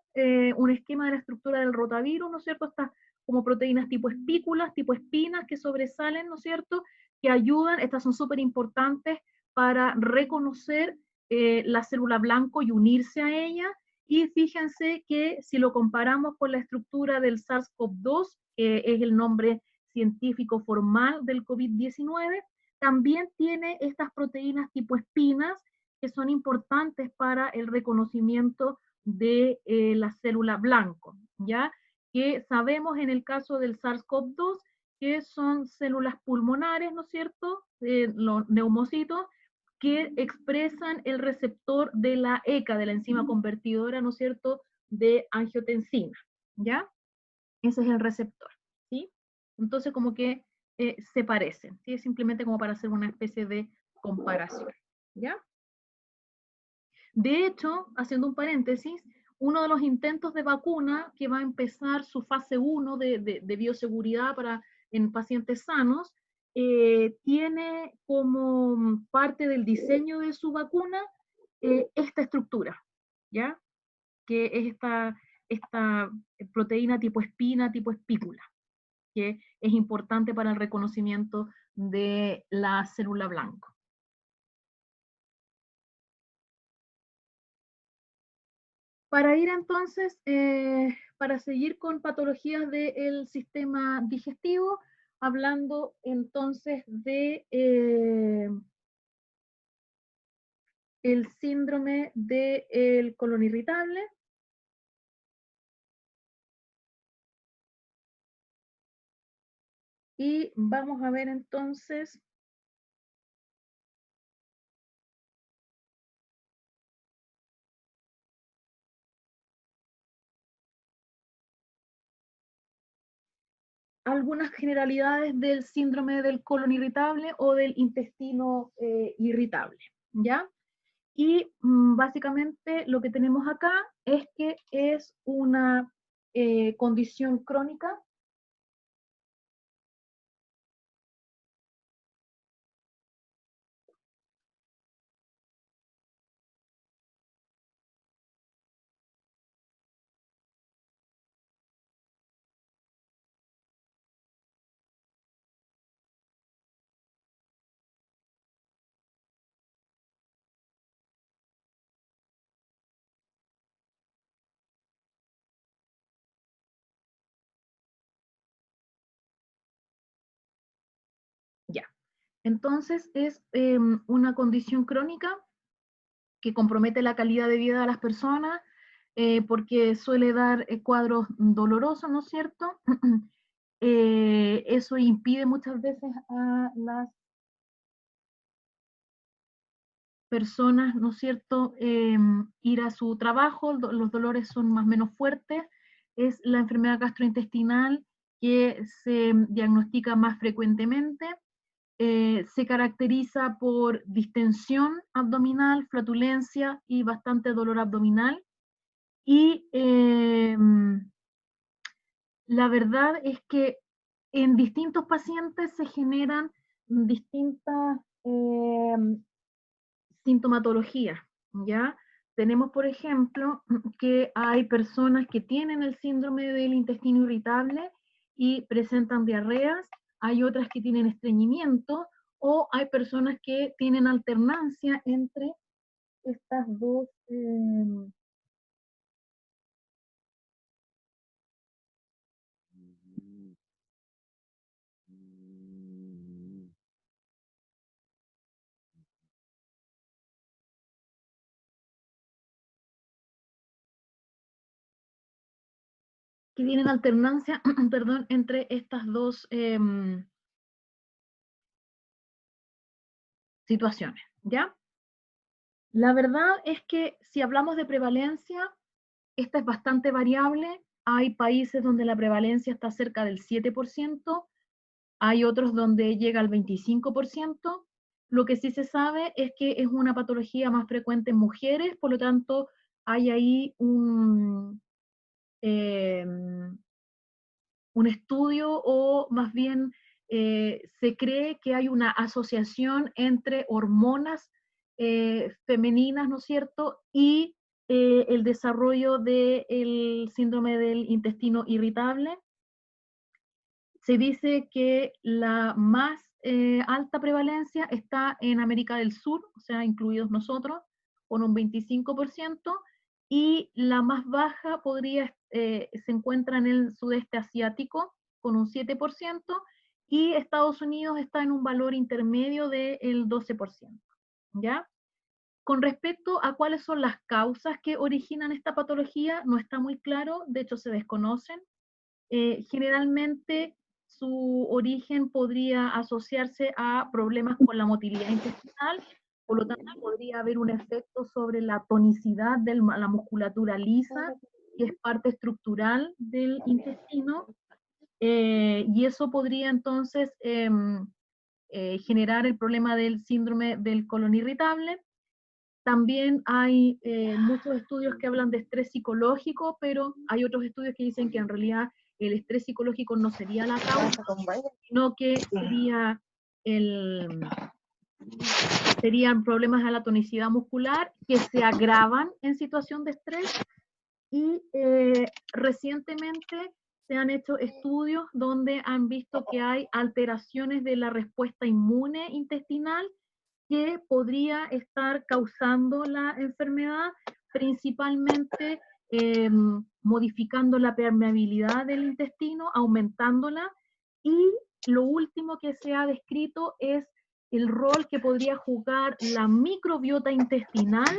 un esquema de la estructura del rotavirus, ¿no es cierto? Estas como proteínas tipo espículas, tipo espinas que sobresalen, ¿no es cierto?, que ayudan. Estas son súper importantes para reconocer la célula blanco y unirse a ella. Y fíjense que si lo comparamos con la estructura del SARS-CoV-2, que es el nombre científico formal del COVID-19, también tiene estas proteínas tipo espinas que son importantes para el reconocimiento de la célula blanco, ¿ya? Que sabemos en el caso del SARS-CoV-2 que son células pulmonares, ¿no es cierto?, los neumocitos, que expresan el receptor de la ECA, de la enzima convertidora, ¿no es cierto?, de angiotensina, ¿ya? Ese es el receptor, ¿sí? Entonces como que se parecen, ¿sí? Es simplemente como para hacer una especie de comparación, ¿ya? De hecho, haciendo un paréntesis, uno de los intentos de vacuna que va a empezar su fase 1 de bioseguridad en pacientes sanos, tiene como parte del diseño de su vacuna esta estructura, ¿ya? Que es esta proteína tipo espina, tipo espícula, que es importante para el reconocimiento de la célula blanco. Para ir entonces, para seguir con patologías del sistema digestivo, hablando entonces de el síndrome del colon irritable. Y vamos a ver entonces algunas generalidades del síndrome del colon irritable o del intestino irritable, ¿ya? Y básicamente lo que tenemos acá es que es una condición crónica ya. Entonces es una condición crónica que compromete la calidad de vida de las personas porque suele dar cuadros dolorosos, ¿no es cierto? Eso impide muchas veces a las personas, ¿no es cierto?, ir a su trabajo, los dolores son más o menos fuertes, es la enfermedad gastrointestinal que se diagnostica más frecuentemente, se caracteriza por distensión abdominal, flatulencia y bastante dolor abdominal, y la verdad es que en distintos pacientes se generan distintas sintomatologías, ¿ya? Tenemos, por ejemplo, que hay personas que tienen el síndrome del intestino irritable y presentan diarreas, hay otras que tienen estreñimiento, o hay personas que tienen alternancia entre estas dos que tienen alternancia, perdón, entre estas dos situaciones, ¿ya? La verdad es que si hablamos de prevalencia, esta es bastante variable. Hay países donde la prevalencia está cerca del 7%, hay otros donde llega al 25%. Lo que sí se sabe es que es una patología más frecuente en mujeres, por lo tanto hay ahí eh, un estudio o más bien se cree que hay una asociación entre hormonas femeninas, ¿no es cierto?, y el desarrollo del síndrome del intestino irritable. Se dice que la más alta prevalencia está en América del Sur, o sea, incluidos nosotros, con un 25%, y la más baja se encuentra en el sudeste asiático, con un 7%, y Estados Unidos está en un valor intermedio del 12%, ¿ya? Con respecto a cuáles son las causas que originan esta patología, no está muy claro, de hecho se desconocen. Generalmente su origen podría asociarse a problemas con la motilidad intestinal, por lo tanto podría haber un efecto sobre la tonicidad de la musculatura lisa, que es parte estructural del intestino, y eso podría entonces generar el problema del síndrome del colon irritable. También hay muchos estudios que hablan de estrés psicológico, pero hay otros estudios que dicen que en realidad el estrés psicológico no sería la causa, sino que sería serían problemas de la tonicidad muscular que se agravan en situación de estrés, y recientemente se han hecho estudios donde han visto que hay alteraciones de la respuesta inmune intestinal que podría estar causando la enfermedad, principalmente modificando la permeabilidad del intestino, aumentándola, y lo último que se ha descrito es el rol que podría jugar la microbiota intestinal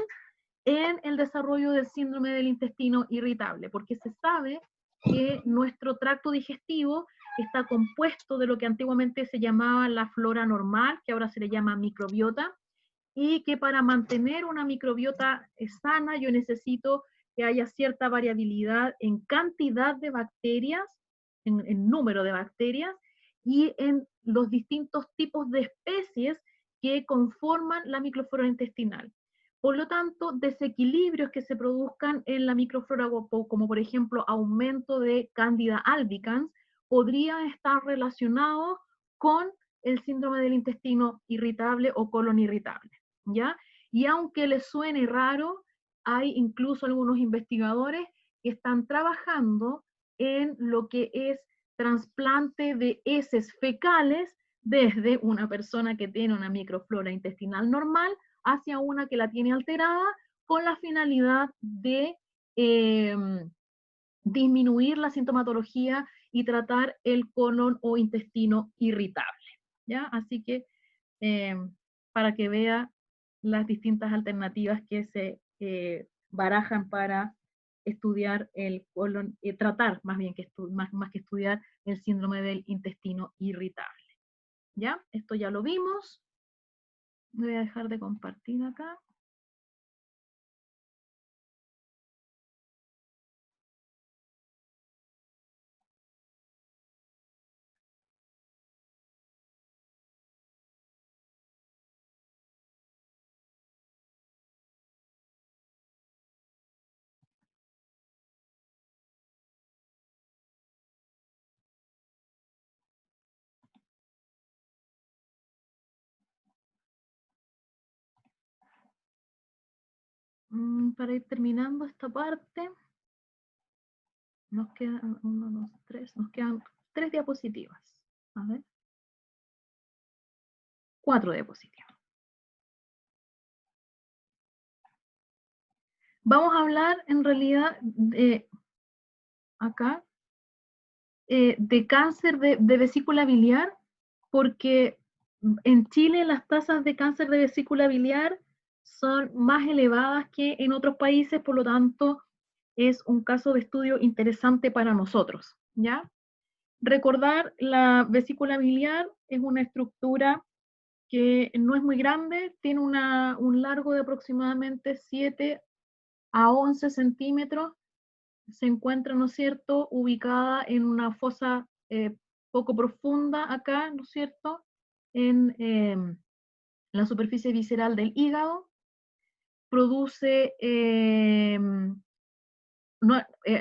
en el desarrollo del síndrome del intestino irritable, porque se sabe que nuestro tracto digestivo está compuesto de lo que antiguamente se llamaba la flora normal, que ahora se le llama microbiota, y que para mantener una microbiota sana yo necesito que haya cierta variabilidad en cantidad de bacterias, en número de bacterias, y en los distintos tipos de especies que conforman la microflora intestinal. Por lo tanto, desequilibrios que se produzcan en la microflora, como por ejemplo aumento de Candida albicans, podrían estar relacionados con el síndrome del intestino irritable o colon irritable, ¿ya? Y aunque les suene raro, hay incluso algunos investigadores que están trabajando en lo que es trasplante de heces fecales desde una persona que tiene una microflora intestinal normal hacia una que la tiene alterada, con la finalidad de disminuir la sintomatología y tratar el colon o intestino irritable, ¿ya? Así que para que vea las distintas alternativas que se barajan para estudiar el colon, tratar más bien que más que estudiar el síndrome del intestino irritable. ¿Ya? Esto ya lo vimos. Voy a dejar de compartir acá. Para ir terminando esta parte, nos quedan 1, 2, 3, nos quedan 3 diapositivas. A ver. 4 diapositivas. Vamos a hablar en realidad de, acá, de cáncer de vesícula biliar, porque en Chile las tasas de cáncer de vesícula biliar son más elevadas que en otros países, por lo tanto es un caso de estudio interesante para nosotros, ¿ya? Recordar, la vesícula biliar es una estructura que no es muy grande, tiene un largo de aproximadamente 7 a 11 centímetros, se encuentra, ¿no es cierto?, ubicada en una fosa poco profunda acá, ¿no es cierto?, en la superficie visceral del hígado, produce,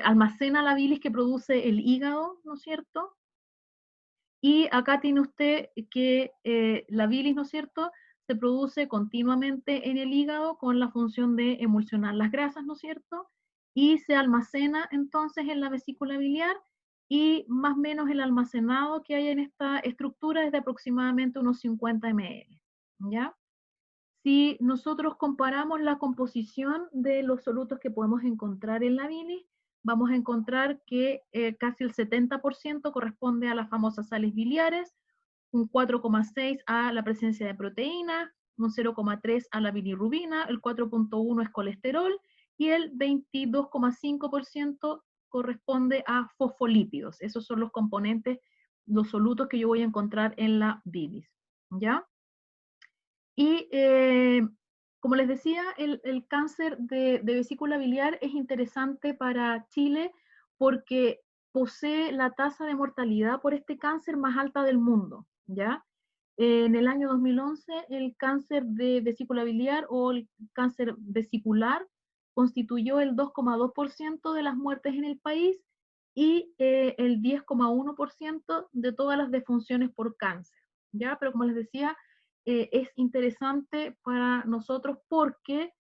almacena la bilis que produce el hígado, ¿no es cierto?, y acá tiene usted que la bilis, ¿no es cierto?, se produce continuamente en el hígado con la función de emulsionar las grasas, ¿no es cierto?, y se almacena entonces en la vesícula biliar, y más o menos el almacenado que hay en esta estructura es de aproximadamente unos 50 ml, ¿ya? Si nosotros comparamos la composición de los solutos que podemos encontrar en la bilis, vamos a encontrar que casi el 70% corresponde a las famosas sales biliares, un 4,6 a la presencia de proteína, un 0,3 a la bilirrubina, el 4,1 es colesterol, y el 22,5% corresponde a fosfolípidos. Esos son los componentes, los solutos que yo voy a encontrar en la bilis, ¿ya? Y como les decía, el cáncer de vesícula biliar es interesante para Chile porque posee la tasa de mortalidad por este cáncer más alta del mundo, ¿ya? En el año 2011, el cáncer de vesícula biliar o el cáncer vesicular constituyó el 2,2% de las muertes en el país y el 10,1% de todas las defunciones por cáncer, ¿ya? Pero como les decía, es interesante para nosotros porque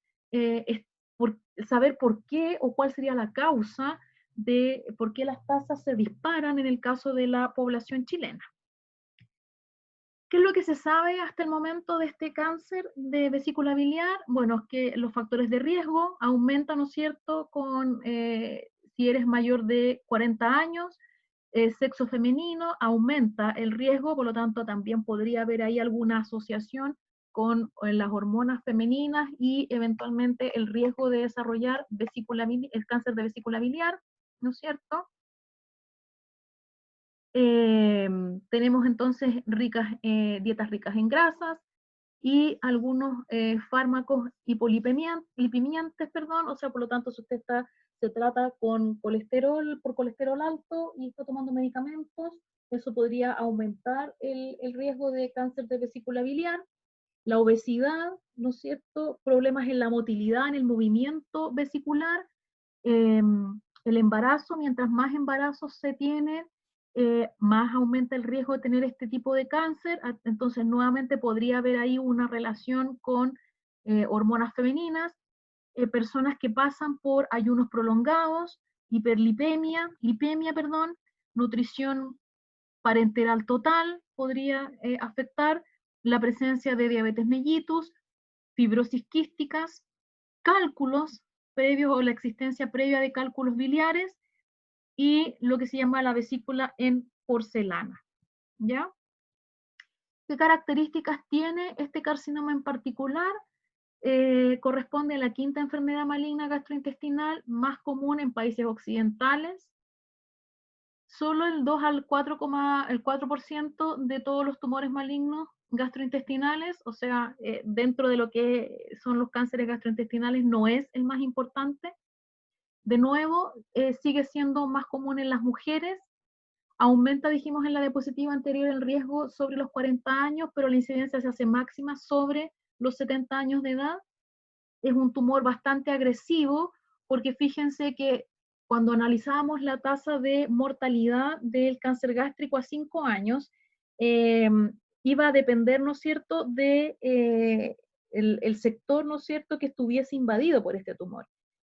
saber por qué o cuál sería la causa de por qué las tasas se disparan en el caso de la población chilena. ¿Qué es lo que se sabe hasta el momento de este cáncer de vesícula biliar? Bueno, es que los factores de riesgo aumentan, ¿no es cierto?, si eres mayor de 40 años, sexo femenino, aumenta el riesgo, por lo tanto también podría haber ahí alguna asociación con las hormonas femeninas y eventualmente el riesgo de desarrollar el cáncer de vesícula biliar, ¿no es cierto? Tenemos entonces dietas ricas en grasas y algunos fármacos hipolipemiantes, perdón, o sea, por lo tanto, si usted se trata con por colesterol alto y está tomando medicamentos, eso podría aumentar el riesgo de cáncer de vesícula biliar. La obesidad, ¿no es cierto? Problemas en la motilidad, en el movimiento vesicular, eh, el embarazo, mientras más embarazos se tiene, más aumenta el riesgo de tener este tipo de cáncer. Entonces, nuevamente podría haber ahí una relación con hormonas femeninas, personas que pasan por ayunos prolongados, lipemia, perdón, nutrición parenteral total podría afectar, la presencia de diabetes mellitus, fibrosis quísticas, cálculos previos o la existencia previa de cálculos biliares y lo que se llama la vesícula en porcelana, ¿ya? ¿Qué características tiene este carcinoma en particular? Corresponde a la quinta enfermedad maligna gastrointestinal más común en países occidentales. Solo el 2 al 4% de todos los tumores malignos gastrointestinales, o sea, dentro de lo que son los cánceres gastrointestinales, no es el más importante. De nuevo, sigue siendo más común en las mujeres. Aumenta, dijimos en la diapositiva anterior, el riesgo sobre los 40 años, pero la incidencia se hace máxima sobre los 70 años de edad. Es un tumor bastante agresivo, porque fíjense que cuando analizábamos la tasa de mortalidad del cáncer gástrico a 5 años, eh, iba a depender, ¿no es cierto?, de el sector, ¿no es cierto?, que estuviese invadido por este tumor.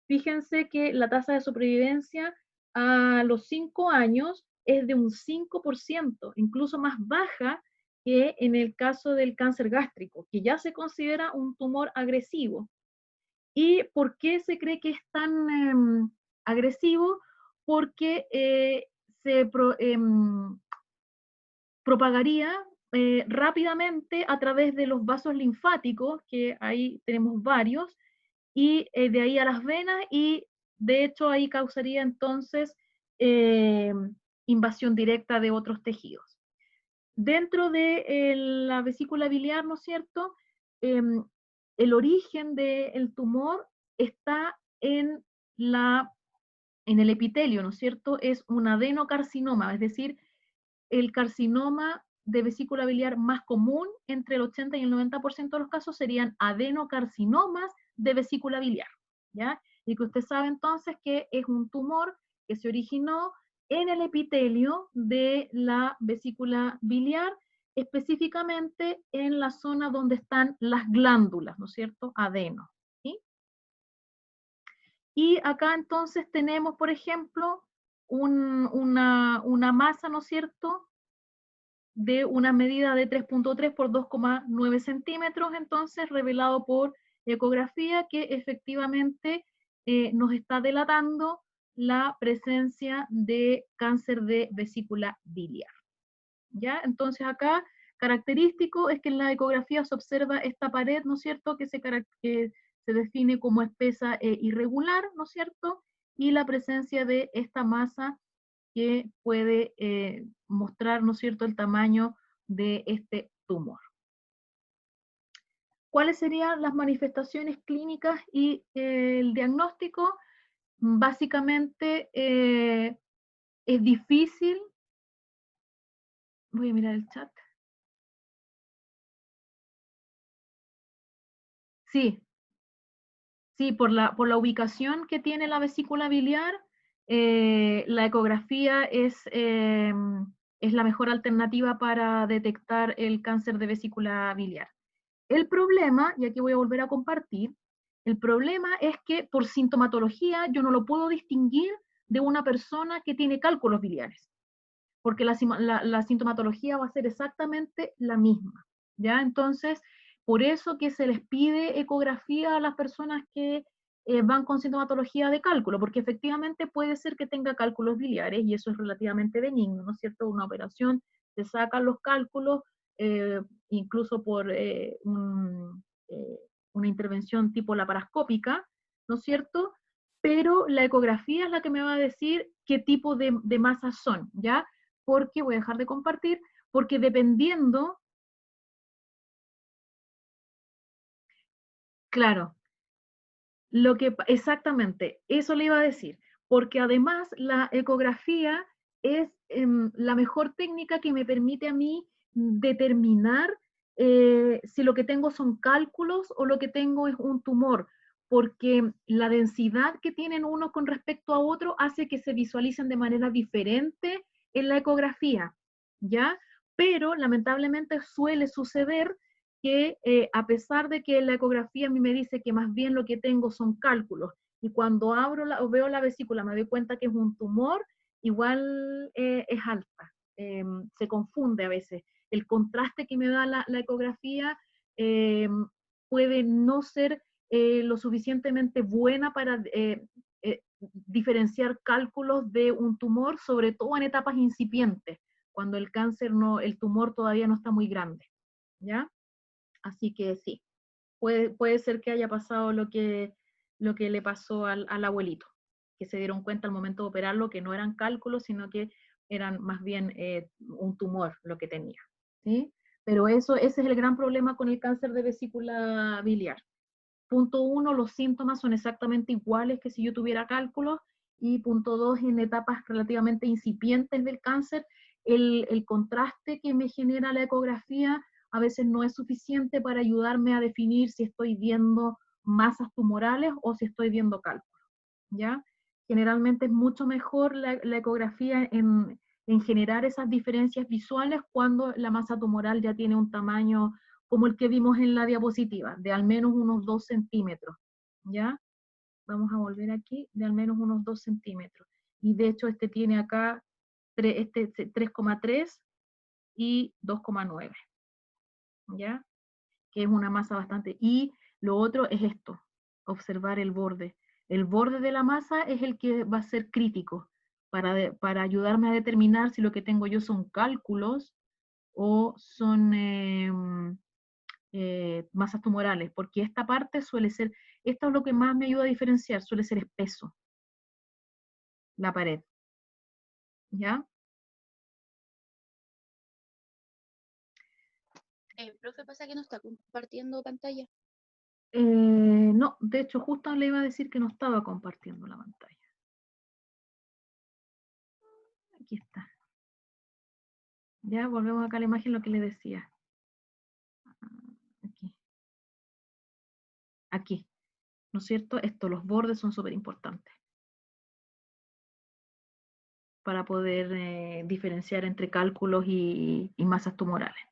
Fíjense que la tasa de supervivencia a los 5 años es de un 5%, incluso más baja que en el caso del cáncer gástrico, que ya se considera un tumor agresivo. ¿Y por qué se cree que es tan agresivo? Porque propagaría rápidamente a través de los vasos linfáticos, que ahí tenemos varios, y de ahí a las venas, y de hecho ahí causaría entonces eh, invasión directa de otros tejidos. Dentro de la vesícula biliar, ¿no es cierto? Em, el origen del tumor está en el epitelio, ¿no es cierto? Es un adenocarcinoma, es decir, el carcinoma de vesícula biliar más común entre el 80 y el 90% de los casos serían adenocarcinomas de vesícula biliar, ¿ya? Y que usted sabe entonces que es un tumor que se originó en el epitelio de la vesícula biliar, específicamente en la zona donde están las glándulas, ¿no es cierto? Adeno, ¿sí? Y acá entonces tenemos, por ejemplo, una masa, ¿no es cierto?, de una medida de 3.3 por 2,9 centímetros, entonces revelado por ecografía, que efectivamente nos está delatando la presencia de cáncer de vesícula biliar. ¿Ya? Entonces acá, característico es que en la ecografía se observa esta pared, ¿no es cierto?, que se define como espesa e irregular, ¿no es cierto?, y la presencia de esta masa que puede mostrar, ¿no es cierto?, el tamaño de este tumor. ¿Cuáles serían las manifestaciones clínicas y el diagnóstico? Básicamente es difícil, voy a mirar el chat. Sí, sí, por la ubicación que tiene la vesícula biliar, la ecografía es la mejor alternativa para detectar el cáncer de vesícula biliar. El problema, y aquí voy a volver a compartir, el problema es que por sintomatología yo no lo puedo distinguir de una persona que tiene cálculos biliares, porque la sintomatología va a ser exactamente la misma, ¿ya? Entonces, por eso que se les pide ecografía a las personas que van con sintomatología de cálculo, porque efectivamente puede ser que tenga cálculos biliares y eso es relativamente benigno, ¿no es cierto? Una operación, se sacan los cálculos, incluso por una intervención tipo laparoscópica, ¿no es cierto? Pero la ecografía es la que me va a decir qué tipo de masas son, ¿ya? Porque voy a dejar de compartir, porque dependiendo, claro, exactamente, eso le iba a decir, porque además la ecografía es la mejor técnica que me permite a mí determinar si lo que tengo son cálculos o lo que tengo es un tumor, porque la densidad que tienen uno con respecto a otro hace que se visualicen de manera diferente en la ecografía, ¿ya? Pero lamentablemente suele suceder que a pesar de que la ecografía a mí me dice que más bien lo que tengo son cálculos, y cuando o veo la vesícula me doy cuenta que es un tumor, igual es alta, se confunde a veces. El contraste que me da la ecografía eh, puede no ser lo suficientemente buena para diferenciar cálculos de un tumor, sobre todo en etapas incipientes, cuando el cáncer no, el tumor todavía no está muy grande, ¿ya? Así que sí, puede ser que haya pasado lo que le pasó al abuelito, que se dieron cuenta al momento de operarlo que no eran cálculos, sino que eran más bien un tumor lo que tenía, ¿sí? Pero ese es el gran problema con el cáncer de vesícula biliar. Punto uno, los síntomas son exactamente iguales que si yo tuviera cálculos, y punto dos, en etapas relativamente incipientes del cáncer, el contraste que me genera la ecografía a veces no es suficiente para ayudarme a definir si estoy viendo masas tumorales o si estoy viendo cálculos, ¿ya? Generalmente es mucho mejor la ecografía en generar esas diferencias visuales cuando la masa tumoral ya tiene un tamaño como el que vimos en la diapositiva, de al menos unos 2 centímetros, ¿ya? Vamos a volver aquí, de al menos unos 2 centímetros. Y de hecho este tiene acá 3,3 y 2,9, ¿ya? Que es una masa bastante. Y lo otro es esto, observar el borde. El borde de la masa es el que va a ser crítico para ayudarme a determinar si lo que tengo yo son cálculos o son masas tumorales, porque esta parte suele ser, esto es lo que más me ayuda a diferenciar, suele ser espeso, la pared, ¿ya?
Profe, pasa que no está compartiendo pantalla.
No, de hecho, justo le iba a decir que no estaba compartiendo la pantalla. Aquí está. Ya, volvemos acá a la imagen, lo que le decía. Aquí. Aquí. ¿No es cierto? Los bordes son súper importantes para poder diferenciar entre cálculos y masas tumorales.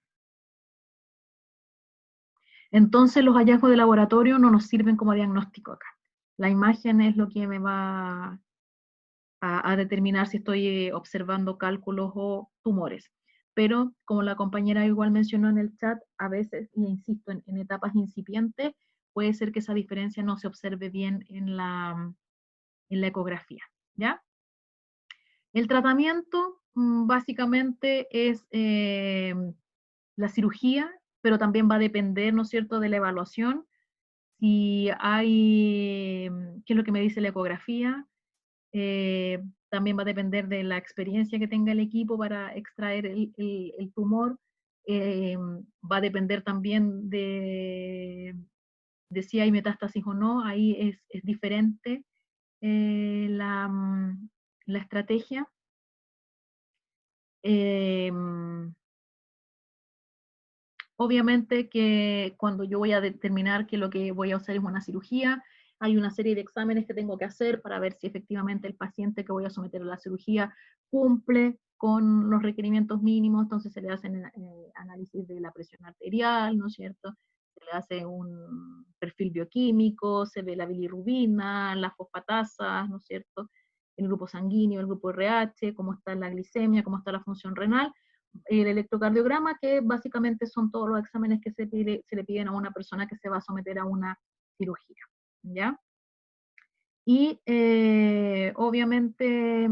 Entonces los hallazgos de laboratorio no nos sirven como diagnóstico acá. La imagen es lo que me va a determinar si estoy observando cálculos o tumores. Pero como la compañera igual mencionó en el chat, a veces, y insisto, en etapas incipientes, puede ser que esa diferencia no se observe bien en la ecografía, ¿ya? El tratamiento básicamente es la cirugía, pero también va a depender, ¿no es cierto?, de la evaluación. Si hay, ¿qué es lo que me dice la ecografía? También va a depender de la experiencia que tenga el equipo para extraer el tumor. Va a depender también de si hay metástasis o no. Ahí es diferente la estrategia. Obviamente que cuando yo voy a determinar que lo que voy a hacer es una cirugía, hay una serie de exámenes que tengo que hacer para ver si efectivamente el paciente que voy a someter a la cirugía cumple con los requerimientos mínimos, entonces se le hacen análisis de la presión arterial, ¿no es cierto? Se le hace un perfil bioquímico, se ve la bilirrubina, las fosfatasas, ¿no es cierto? El grupo sanguíneo, el grupo RH, cómo está la glicemia, cómo está la función renal, el electrocardiograma, que básicamente son todos los exámenes que se le piden a una persona que se va a someter a una cirugía, ¿ya? Y obviamente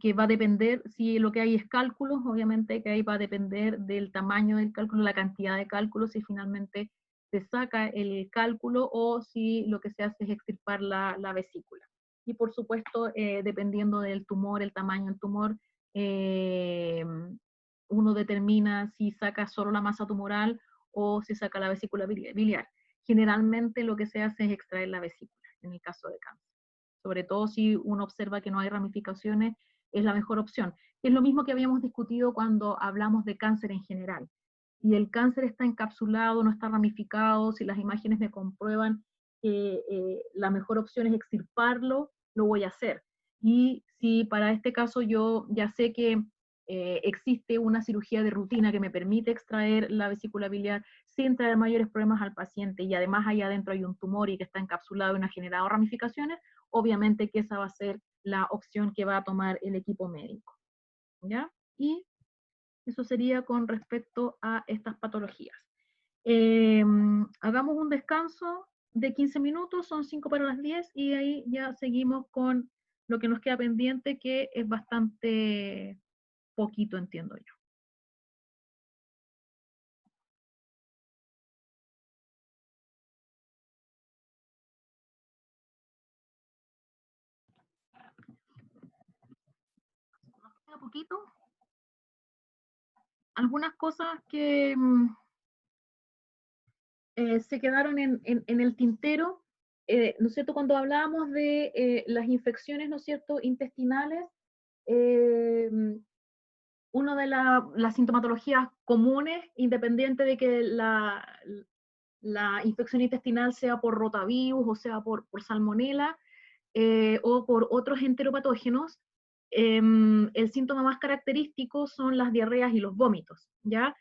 que va a depender, si lo que hay es cálculos, obviamente que ahí va a depender del tamaño del cálculo, la cantidad de cálculos, si finalmente se saca el cálculo o si lo que se hace es extirpar la vesícula. Y por supuesto, dependiendo del tumor, el tamaño del tumor, eh, uno determina si saca solo la masa tumoral o si saca la vesícula biliar. Generalmente lo que se hace es extraer la vesícula en el caso de cáncer. Sobre todo si uno observa que no hay ramificaciones, es la mejor opción. Es lo mismo que habíamos discutido cuando hablamos de cáncer en general. Si el cáncer está encapsulado, no está ramificado, si las imágenes me comprueban que la mejor opción es extirparlo, lo voy a hacer. Y si para este caso yo ya sé que existe una cirugía de rutina que me permite extraer la vesícula biliar sin traer mayores problemas al paciente y además allá adentro hay un tumor y que está encapsulado y no ha generado ramificaciones, obviamente que esa va a ser la opción que va a tomar el equipo médico, ¿ya? Y eso sería con respecto a estas patologías. Hagamos un descanso de 15 minutos, son 5 para las 10, y ahí ya seguimos con lo que nos queda pendiente, que es bastante poquito, entiendo yo. Nos queda poquito. Algunas cosas que se quedaron en el tintero, ¿no es cierto? Cuando hablábamos de las infecciones, ¿no es cierto?, intestinales, eh, una de las sintomatologías comunes, independiente de que la infección intestinal sea por rotavirus o sea por salmonela o por otros enteropatógenos, el síntoma más característico son las diarreas y los vómitos, ¿ya?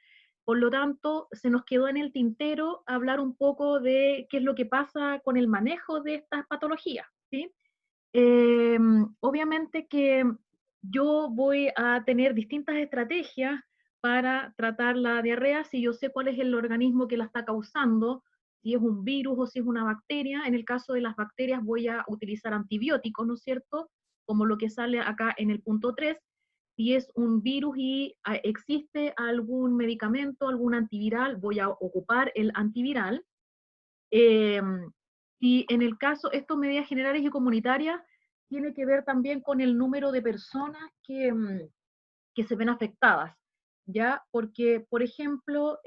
Por lo tanto, se nos quedó en el tintero hablar un poco de qué es lo que pasa con el manejo de estas patologías, ¿sí? Obviamente que yo voy a tener distintas estrategias para tratar la diarrea si yo sé cuál es el organismo que la está causando, si es un virus o si es una bacteria. En el caso de las bacterias voy a utilizar antibióticos, ¿no es cierto? Como lo que sale acá en el punto 3. Si es un virus y existe algún medicamento, algún antiviral, voy a ocupar el antiviral. Eh, y en el caso, estas medidas generales y comunitarias tiene que ver también con el número de personas que se ven afectadas, ¿ya? Porque, por ejemplo,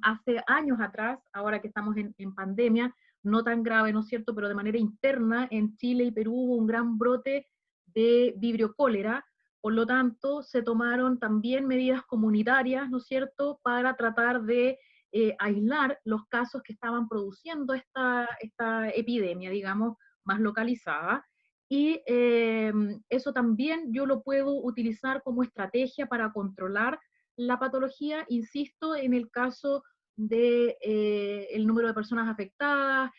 hace años atrás, ahora que estamos en pandemia, no tan grave, ¿no es cierto?, pero de manera interna, en Chile y Perú hubo un gran brote de vibrio cólera, por lo tanto, se tomaron también medidas comunitarias, ¿no es cierto?, para tratar de aislar los casos que estaban produciendo esta epidemia, digamos, más localizada. Y eso también yo lo puedo utilizar como estrategia para controlar la patología, insisto, en el caso de el número de personas afectadas,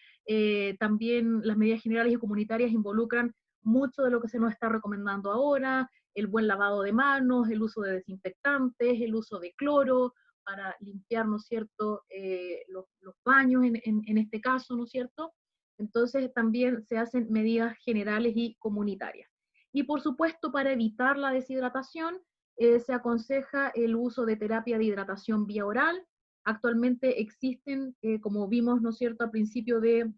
también las medidas generales y comunitarias involucran mucho de lo que se nos está recomendando ahora, el buen lavado de manos, el uso de desinfectantes, el uso de cloro para limpiar, ¿no es cierto?, los baños en este caso, ¿no es cierto? Entonces también se hacen medidas generales y comunitarias. Y por supuesto, para evitar la deshidratación, se aconseja el uso de terapia de hidratación vía oral. Actualmente existen, como vimos, ¿no es cierto?, al principio del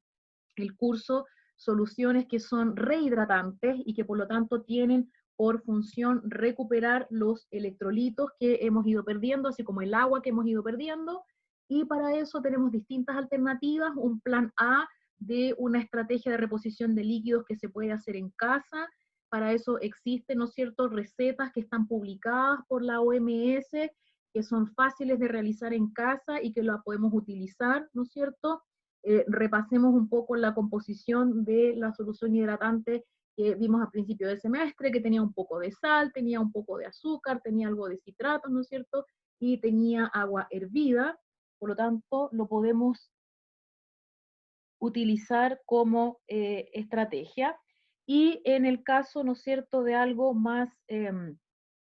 curso, soluciones que son rehidratantes y que por lo tanto tienen por función recuperar los electrolitos que hemos ido perdiendo, así como el agua que hemos ido perdiendo. Y para eso tenemos distintas alternativas, un plan A de una estrategia de reposición de líquidos que se puede hacer en casa. Para eso existen, ¿no es cierto?, recetas que están publicadas por la OMS, que son fáciles de realizar en casa y que la podemos utilizar, ¿no es cierto? Repasemos un poco la composición de la solución hidratante que vimos al principio del semestre, que tenía un poco de sal, tenía un poco de azúcar, tenía algo de citratos, ¿no es cierto? Y tenía agua hervida, por lo tanto, lo podemos utilizar como estrategia. Y en el caso, ¿no es cierto?, de algo más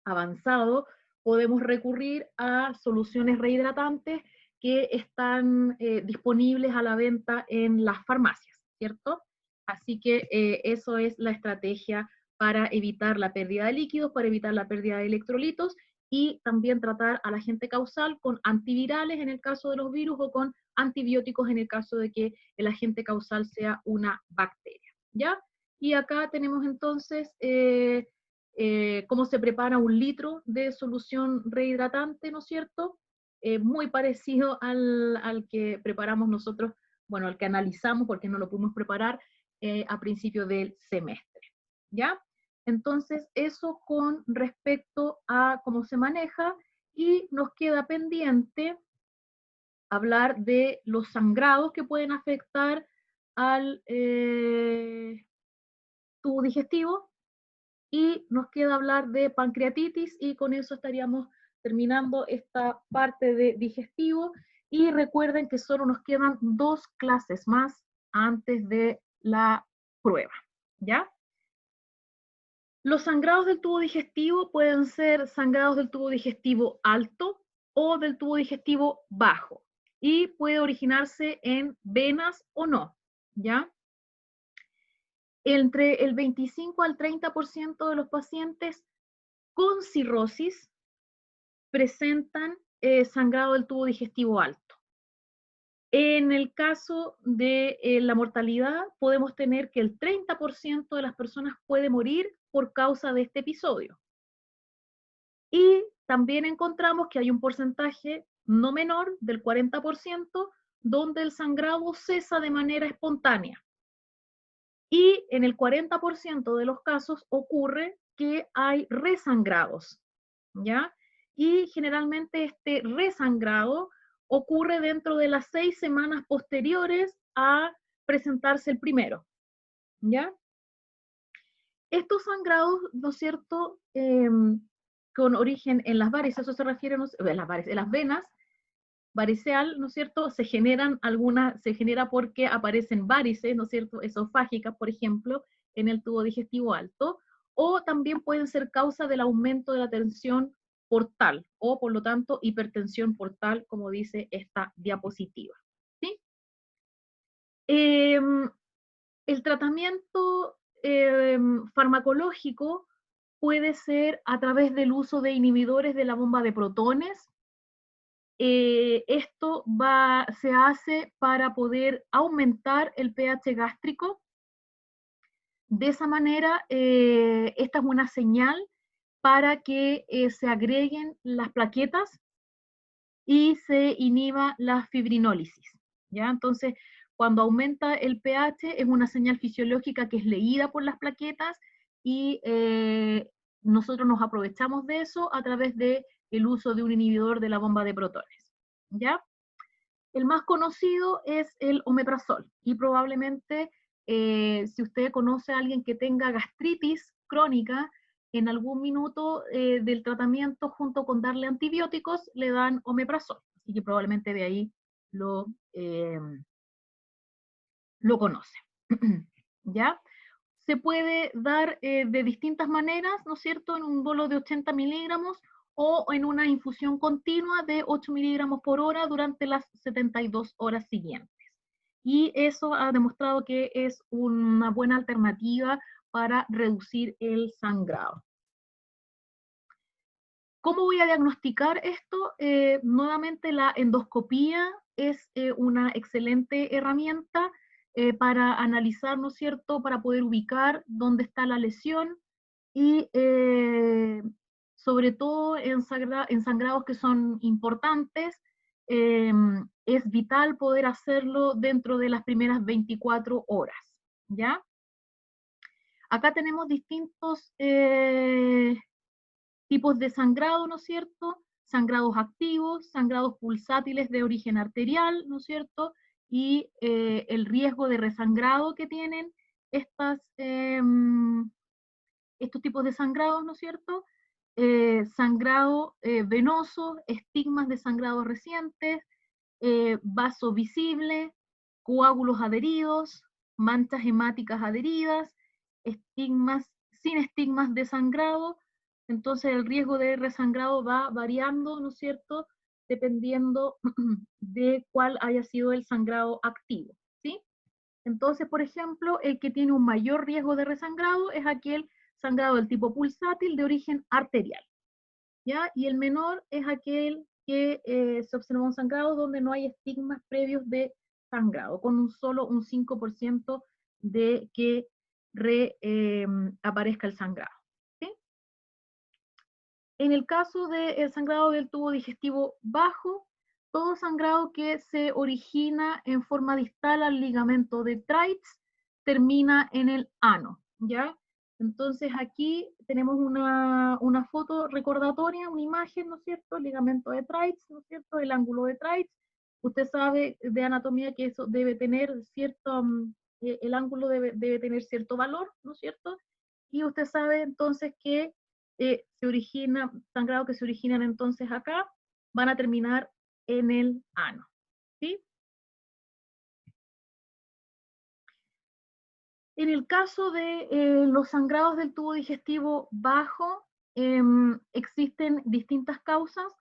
avanzado, podemos recurrir a soluciones rehidratantes que están disponibles a la venta en las farmacias, ¿cierto? Así que eso es la estrategia para evitar la pérdida de líquidos, para evitar la pérdida de electrolitos y también tratar al agente causal con antivirales en el caso de los virus o con antibióticos en el caso de que el agente causal sea una bacteria, ¿ya? Y acá tenemos entonces cómo se prepara un litro de solución rehidratante, ¿no es cierto? Muy parecido al que preparamos nosotros, bueno, al que analizamos porque no lo pudimos preparar a principio del semestre, ¿ya? Entonces, eso con respecto a cómo se maneja y nos queda pendiente hablar de los sangrados que pueden afectar al tubo digestivo y nos queda hablar de pancreatitis y con eso estaríamos terminando esta parte de digestivo y recuerden que solo nos quedan 2 clases más antes de la prueba, ¿ya? Los sangrados del tubo digestivo pueden ser sangrados del tubo digestivo alto o del tubo digestivo bajo y puede originarse en venas o no, ¿ya? Entre el 25 al 30% de los pacientes con cirrosis presentan sangrado del tubo digestivo alto. En el caso de la mortalidad, podemos tener que el 30% de las personas puede morir por causa de este episodio. Y también encontramos que hay un porcentaje no menor del 40% donde el sangrado cesa de manera espontánea. Y en el 40% de los casos ocurre que hay resangrados, ¿ya? Y generalmente este resangrado ocurre dentro de las 6 semanas posteriores a presentarse el primero, ¿ya? Estos sangrados, ¿no es cierto?, con origen en las varices, eso se refiere, en las venas, variceal, ¿no es cierto?, se genera porque aparecen varices, ¿no es cierto?, esofágicas, por ejemplo, en el tubo digestivo alto, o también pueden ser causa del aumento de la tensión portal, o por lo tanto, hipertensión portal, como dice esta diapositiva, ¿sí? El tratamiento farmacológico puede ser a través del uso de inhibidores de la bomba de protones. Esto se hace para poder aumentar el pH gástrico. De esa manera, esta es una señal para que se agreguen las plaquetas y se inhiba la fibrinólisis, ¿ya? Entonces, cuando aumenta el pH es una señal fisiológica que es leída por las plaquetas y nosotros nos aprovechamos de eso a través del uso de un inhibidor de la bomba de protones, ¿ya? El más conocido es el omeprazol y probablemente si usted conoce a alguien que tenga gastritis crónica, en algún minuto del tratamiento junto con darle antibióticos le dan omeprazol, así que probablemente de ahí lo conoce. ¿Ya? Se puede dar de distintas maneras, ¿no es cierto?, en un bolo de 80 miligramos o en una infusión continua de 8 miligramos por hora durante las 72 horas siguientes. Y eso ha demostrado que es una buena alternativa para reducir el sangrado. ¿Cómo voy a diagnosticar esto? Nuevamente la endoscopía es una excelente herramienta para analizar, ¿no es cierto?, para poder ubicar dónde está la lesión y sobre todo en sangrados que son importantes, es vital poder hacerlo dentro de las primeras 24 horas, ¿ya? Acá tenemos distintos tipos de sangrado, ¿no es cierto? Sangrados activos, sangrados pulsátiles de origen arterial, ¿no es cierto? Y el riesgo de resangrado que tienen estos tipos de sangrados, ¿no es cierto? Sangrado venoso, estigmas de sangrado recientes, vaso visible, coágulos adheridos, manchas hemáticas adheridas, estigmas, sin estigmas de sangrado. Entonces el riesgo de resangrado va variando, ¿no es cierto?, dependiendo de cuál haya sido el sangrado activo, ¿sí? Entonces, por ejemplo, el que tiene un mayor riesgo de resangrado es aquel sangrado del tipo pulsátil de origen arterial, ¿ya? Y el menor es aquel que se observa un sangrado donde no hay estigmas previos de sangrado, con un 5% de que aparezca el sangrado, ¿sí? En el caso del sangrado del tubo digestivo bajo, todo sangrado que se origina en forma distal al ligamento de Treitz termina en el ano, ¿ya? Entonces aquí tenemos una foto recordatoria, una imagen, ¿no es cierto? El ligamento de Treitz, ¿no es cierto? El ángulo de Treitz. Usted sabe de anatomía que eso debe tener cierto, el ángulo debe tener cierto valor, ¿no es cierto? Y usted sabe entonces que sangrado que se originan entonces acá, van a terminar en el ano, ¿sí? En el caso de los sangrados del tubo digestivo bajo, existen distintas causas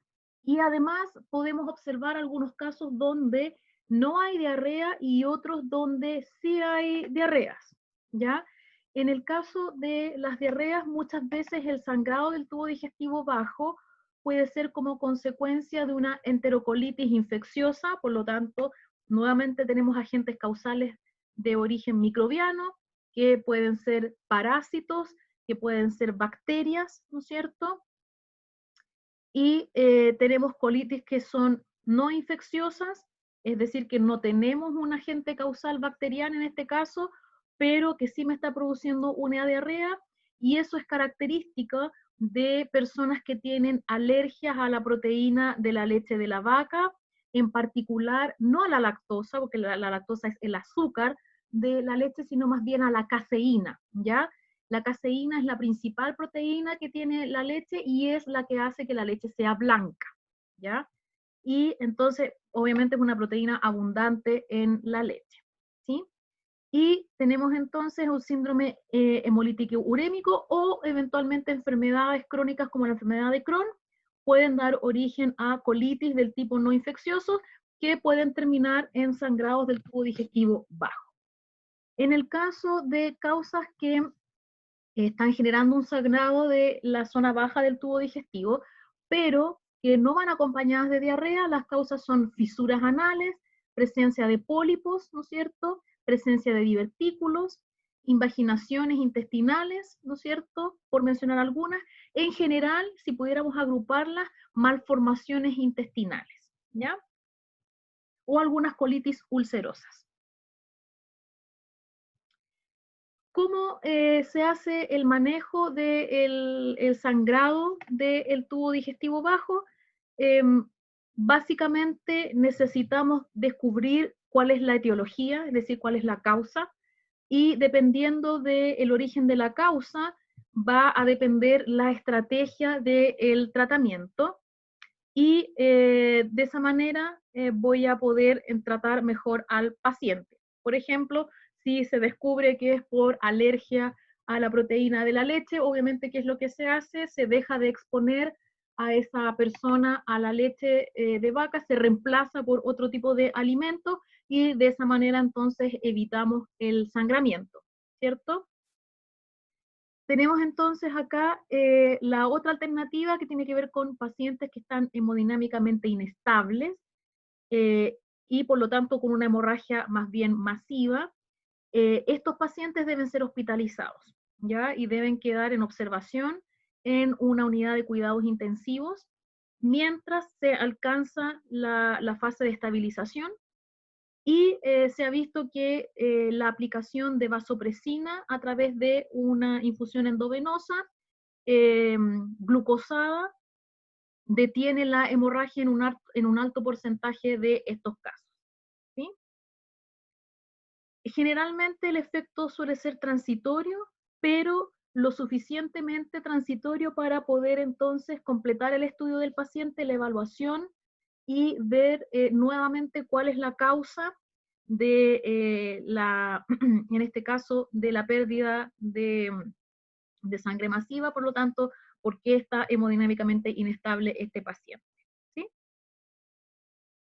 y además podemos observar algunos casos donde no hay diarrea y otros donde sí hay diarreas, ¿ya? En el caso de las diarreas, muchas veces el sangrado del tubo digestivo bajo puede ser como consecuencia de una enterocolitis infecciosa, por lo tanto, nuevamente tenemos agentes causales de origen microbiano, que pueden ser parásitos, que pueden ser bacterias, ¿no es cierto? Y tenemos colitis que son no infecciosas, es decir, que no tenemos un agente causal bacteriano en este caso, pero que sí me está produciendo una diarrea, y eso es característica de personas que tienen alergias a la proteína de la leche de la vaca, en particular no a la lactosa, porque la lactosa es el azúcar de la leche, sino más bien a la caseína, ¿ya? La caseína es la principal proteína que tiene la leche y es la que hace que la leche sea blanca, ¿ya? Y entonces, obviamente es una proteína abundante en la leche, ¿sí? Y tenemos entonces un síndrome hemolítico urémico o eventualmente enfermedades crónicas como la enfermedad de Crohn pueden dar origen a colitis del tipo no infeccioso que pueden terminar en sangrados del tubo digestivo bajo. En el caso de causas que están generando un sangrado de la zona baja del tubo digestivo, pero que no van acompañadas de diarrea. Las causas son fisuras anales, presencia de pólipos, ¿no es cierto? Presencia de divertículos, invaginaciones intestinales, ¿no es cierto? Por mencionar algunas. En general, si pudiéramos agruparlas, malformaciones intestinales, ¿ya? O algunas colitis ulcerosas. ¿Cómo se hace el manejo del sangrado del tubo digestivo bajo? Em, Básicamente necesitamos descubrir cuál es la etiología, es decir, cuál es la causa, y dependiendo del origen de la causa, va a depender la estrategia del tratamiento, y de esa manera voy a poder tratar mejor al paciente. Por ejemplo, si se descubre que es por alergia a la proteína de la leche, obviamente, ¿qué es lo que se hace? Se deja de exponer a esa persona a la leche de vaca, se reemplaza por otro tipo de alimento y de esa manera entonces evitamos el sangramiento, ¿cierto? Tenemos entonces acá la otra alternativa que tiene que ver con pacientes que están hemodinámicamente inestables eh, y por lo tanto con una hemorragia más bien masiva. Estos pacientes deben ser hospitalizados, ¿ya? Y deben quedar en observación en una unidad de cuidados intensivos mientras se alcanza la fase de estabilización. Y se ha visto que la aplicación de vasopresina a través de una infusión endovenosa glucosada detiene la hemorragia en un alto porcentaje de estos casos, ¿sí? Generalmente el efecto suele ser transitorio, pero lo suficientemente transitorio para poder entonces completar el estudio del paciente, la evaluación y ver nuevamente cuál es la causa de en este caso, de la pérdida de sangre masiva, por lo tanto, por qué está hemodinámicamente inestable este paciente. ¿Sí?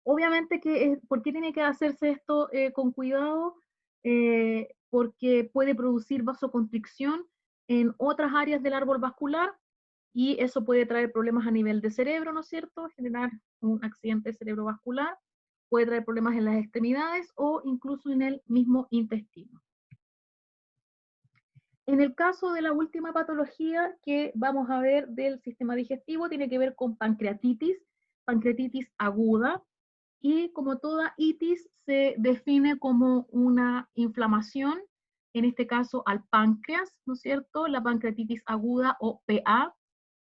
Obviamente que, ¿por qué tiene que hacerse esto con cuidado? Porque puede producir vasoconstricción en otras áreas del árbol vascular y eso puede traer problemas a nivel de cerebro, ¿no es cierto? Generar un accidente cerebrovascular, puede traer problemas en las extremidades o incluso en el mismo intestino. En el caso de la última patología que vamos a ver del sistema digestivo, tiene que ver con pancreatitis aguda, y como toda itis se define como una inflamación, en este caso al páncreas, ¿no es cierto? La pancreatitis aguda o PA,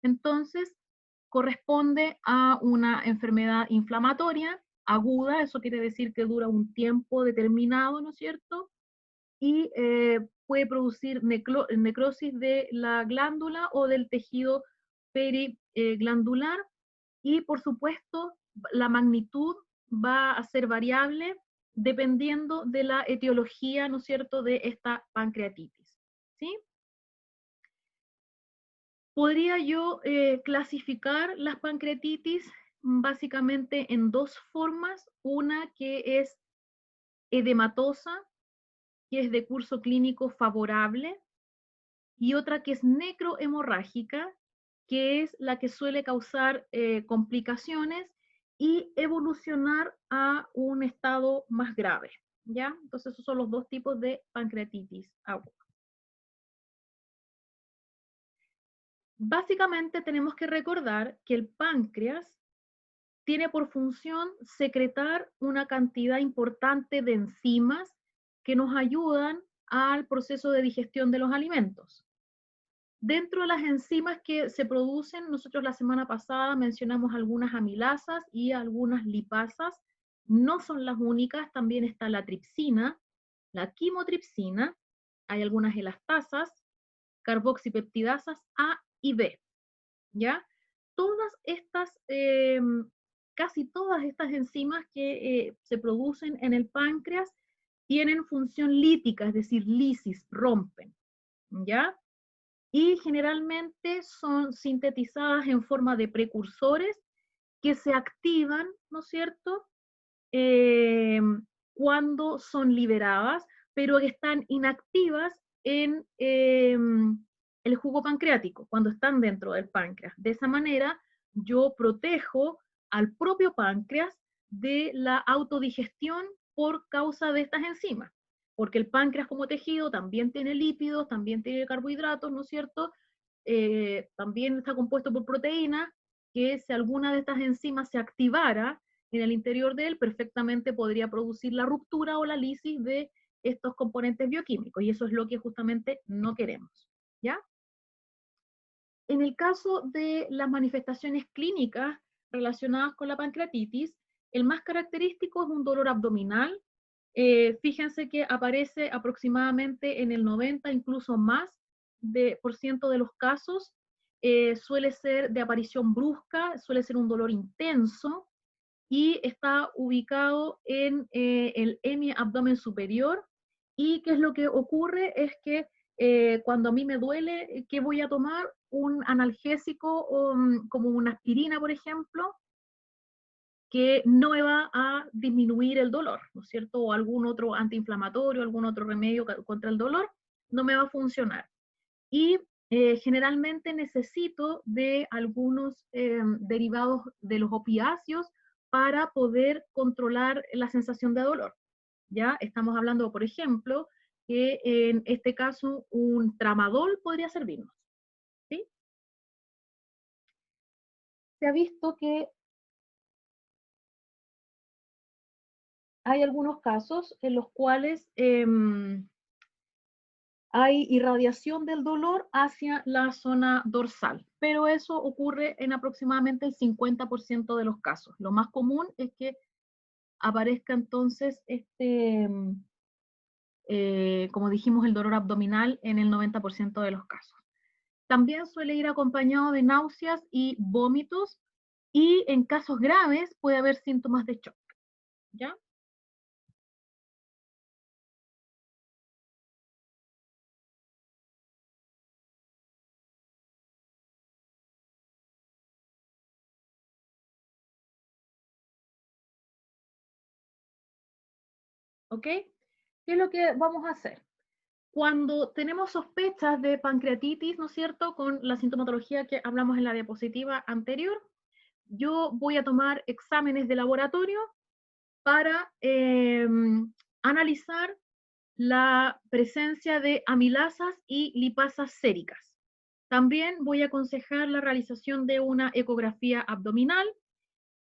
entonces corresponde a una enfermedad inflamatoria aguda, eso quiere decir que dura un tiempo determinado, ¿no es cierto? Y puede producir necrosis de la glándula o del tejido periglandular, y por supuesto la magnitud va a ser variable dependiendo de la etiología, ¿no es cierto?, de esta pancreatitis, ¿sí? Podría yo clasificar las pancreatitis básicamente en dos formas, una que es edematosa, que es de curso clínico favorable, y otra que es necrohemorrágica, que es la que suele causar complicaciones y evolucionar a un estado más grave, ¿ya? Entonces esos son los dos tipos de pancreatitis aguda. Básicamente tenemos que recordar que el páncreas tiene por función secretar una cantidad importante de enzimas que nos ayudan al proceso de digestión de los alimentos. Dentro de las enzimas que se producen, nosotros la semana pasada mencionamos algunas amilasas y algunas lipasas. No son las únicas, también está la tripsina, la quimotripsina, hay algunas elastasas, carboxipeptidasas A y B, ¿ya? Todas estas, casi todas estas enzimas que se producen en el páncreas tienen función lítica, es decir, lisis, rompen, ¿ya? Y generalmente son sintetizadas en forma de precursores que se activan, ¿no es cierto?, eh, cuando son liberadas, pero que están inactivas en el jugo pancreático, cuando están dentro del páncreas. De esa manera, yo protejo al propio páncreas de la autodigestión por causa de estas enzimas, porque el páncreas como tejido también tiene lípidos, también tiene carbohidratos, ¿no es cierto? También está compuesto por proteínas, que si alguna de estas enzimas se activara en el interior de él, perfectamente podría producir la ruptura o la lisis de estos componentes bioquímicos, y eso es lo que justamente no queremos, ¿ya? En el caso de las manifestaciones clínicas relacionadas con la pancreatitis, el más característico es un dolor abdominal. Fíjense que aparece aproximadamente en el 90, incluso más, por ciento de los casos. Suele ser de aparición brusca, suele ser un dolor intenso, y está ubicado en el hemiabdomen superior. ¿Y qué es lo que ocurre? Es que cuando a mí me duele, ¿qué voy a tomar? Un analgésico o, como una aspirina, por ejemplo, que no me va a disminuir el dolor, ¿no es cierto? O algún otro antiinflamatorio, algún otro remedio contra el dolor, no me va a funcionar. Y generalmente necesito de algunos derivados de los opiáceos para poder controlar la sensación de dolor. ¿Ya? Estamos hablando, por ejemplo, que en este caso un tramadol podría servirnos. ¿Sí? Se ha visto que hay algunos casos en los cuales hay irradiación del dolor hacia la zona dorsal, pero eso ocurre en aproximadamente el 50% de los casos. Lo más común es que aparezca entonces como dijimos, el dolor abdominal en el 90% de los casos. También suele ir acompañado de náuseas y vómitos, y en casos graves puede haber síntomas de shock, ¿ya? ¿Ok? ¿Qué es lo que vamos a hacer? Cuando tenemos sospechas de pancreatitis, ¿no es cierto?, con la sintomatología que hablamos en la diapositiva anterior, yo voy a tomar exámenes de laboratorio para analizar la presencia de amilasas y lipasas séricas. También voy a aconsejar la realización de una ecografía abdominal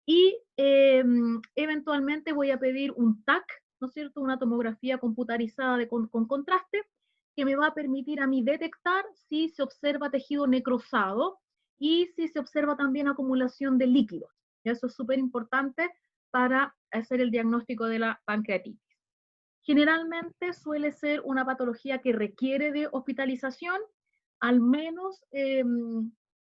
y eventualmente voy a pedir un TAC, ¿no es cierto?, una tomografía computarizada con contraste, que me va a permitir a mí detectar si se observa tejido necrosado y si se observa también acumulación de líquidos. Eso es súper importante para hacer el diagnóstico de la pancreatitis. Generalmente suele ser una patología que requiere de hospitalización, al menos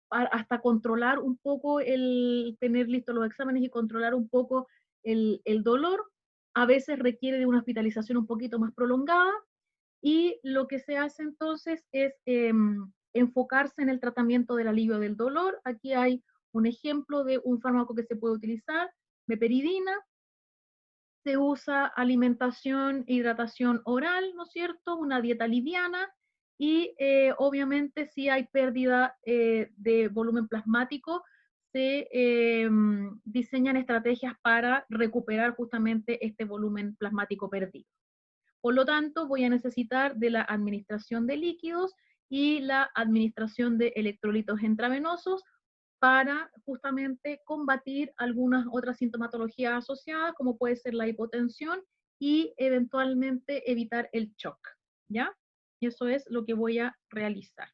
hasta controlar un poco el tener listos los exámenes y controlar un poco el dolor. A veces requiere de una hospitalización un poquito más prolongada, y lo que se hace entonces es enfocarse en el tratamiento del alivio del dolor. Aquí hay un ejemplo de un fármaco que se puede utilizar, meperidina. Se usa alimentación e hidratación oral, ¿no es cierto?, una dieta liviana, y obviamente si hay pérdida de volumen plasmático, se diseñan estrategias para recuperar justamente este volumen plasmático perdido. Por lo tanto, voy a necesitar de la administración de líquidos y la administración de electrolitos intravenosos para justamente combatir algunas otras sintomatologías asociadas, como puede ser la hipotensión, y eventualmente evitar el shock, ¿ya? Y eso es lo que voy a realizar.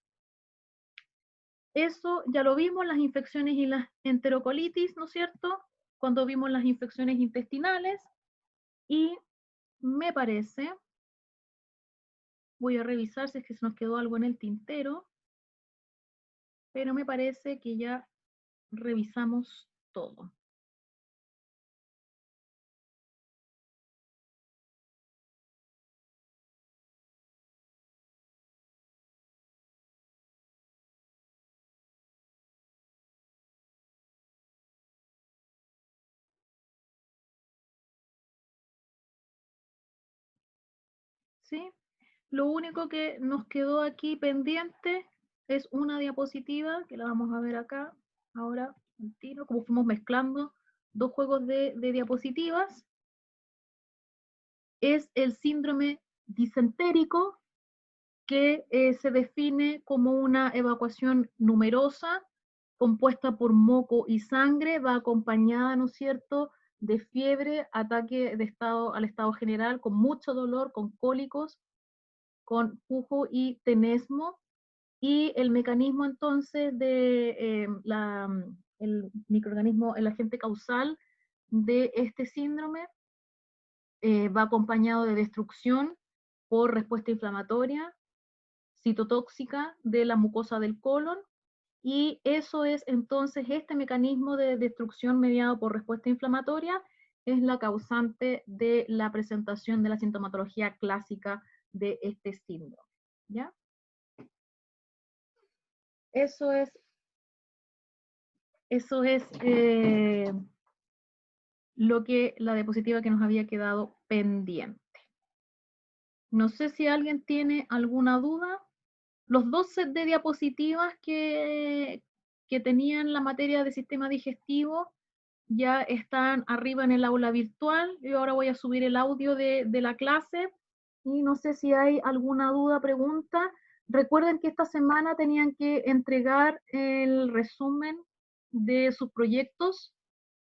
Eso ya lo vimos, las infecciones y las enterocolitis, ¿no es cierto?, cuando vimos las infecciones intestinales, y me parece, voy a revisar si es que se nos quedó algo en el tintero, pero me parece que ya revisamos todo. ¿Sí? Lo único que nos quedó aquí pendiente es una diapositiva, que la vamos a ver acá, ahora, al tiro, como fuimos mezclando dos juegos de diapositivas. Es el síndrome disentérico, que se define como una evacuación numerosa, compuesta por moco y sangre, va acompañada, ¿no es cierto?, de fiebre, ataque de estado, al estado general, con mucho dolor, con cólicos, con pujo y tenesmo, y el mecanismo entonces de el microorganismo, el agente causal de este síndrome va acompañado de destrucción por respuesta inflamatoria, citotóxica de la mucosa del colon, y eso es entonces este mecanismo de destrucción mediado por respuesta inflamatoria es la causante de la presentación de la sintomatología clásica de este síndrome, ¿ya? Eso es, eso es lo que la diapositiva que nos había quedado pendiente. No sé si alguien tiene alguna duda. Los dos sets de diapositivas que tenían la materia de sistema digestivo ya están arriba en el aula virtual. Yo ahora voy a subir el audio de la clase, y no sé si hay alguna duda, pregunta. Recuerden que esta semana tenían que entregar el resumen de sus proyectos.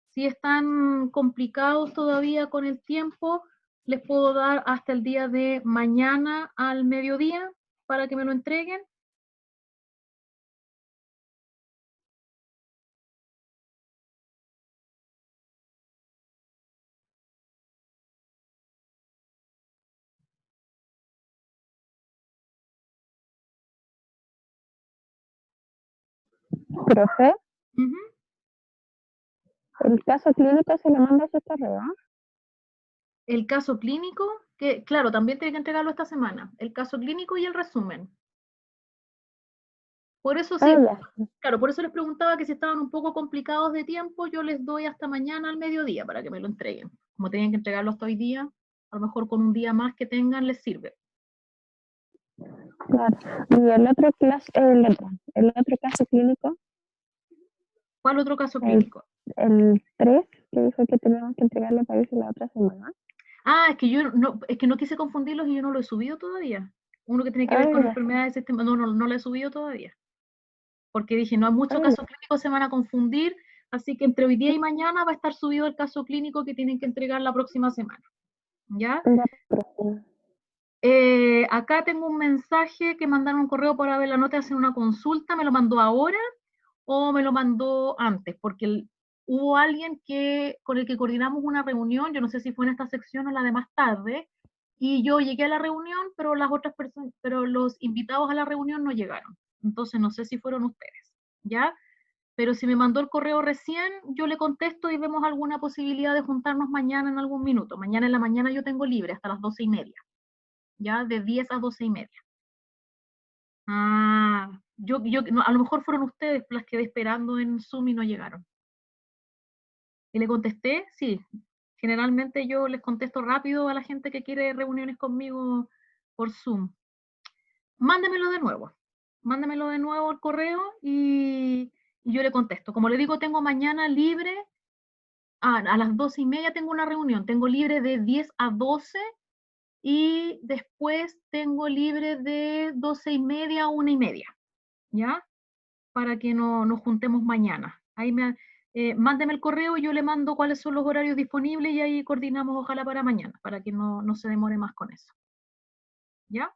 Si están complicados todavía con el tiempo, les puedo dar hasta el día de mañana al mediodía para que me lo entreguen.
Profe,
Ujú.
el caso clínico se lo manda a su correo.
El caso clínico, que claro, también tiene que entregarlo esta semana. El caso clínico y el resumen. Por eso sí,
Ya.
claro, por eso les preguntaba que si estaban un poco complicados de tiempo, yo les doy hasta mañana al mediodía para que me lo entreguen. Como tenían que entregarlo hasta hoy día, a lo mejor con un día más que tengan les sirve.
Claro. Y el otro caso clínico,
¿Cuál otro caso
el,
clínico?
el 3, que dijo que teníamos que entregarlo para irse la otra semana.
Ah, es que no quise confundirlos y yo no lo he subido todavía. Uno que tiene que ver con
Ya.
enfermedades del sistema, no lo he subido todavía. Porque dije, no hay muchos
Ya.
casos clínicos, se van a confundir, así que entre hoy día y mañana va a estar subido el caso clínico que tienen que entregar la próxima semana. ¿Ya?
Ya, profe.
Acá tengo un mensaje que mandaron un correo para ver la nota y hacer una consulta, ¿me lo mandó ahora o me lo mandó antes? Porque hubo alguien con el que coordinamos una reunión, yo no sé si fue en esta sección o la de más tarde, y yo llegué a la reunión, pero las otras personas, pero los invitados a la reunión no llegaron. Entonces no sé si fueron ustedes, ¿ya? Pero si me mandó el correo recién, yo le contesto y vemos alguna posibilidad de juntarnos mañana en algún minuto. Mañana en la mañana yo tengo libre hasta las 12:30, ya de 10 a 12:30. Ah, no, a lo mejor fueron ustedes las que quedé esperando en Zoom y no llegaron. Y le contesté, sí. Generalmente yo les contesto rápido a la gente que quiere reuniones conmigo por Zoom. Mándemelo de nuevo. Mándemelo de nuevo al correo y yo le contesto. Como le digo, tengo mañana libre. A las 12:30 tengo una reunión. Tengo libre de 10 a 12 y después tengo libre de 12:30 a 1:30. ¿Ya? Para que nos juntemos mañana. Mándeme el correo y yo le mando cuáles son los horarios disponibles y ahí coordinamos ojalá para mañana, para que no se demore más con eso. ¿Ya?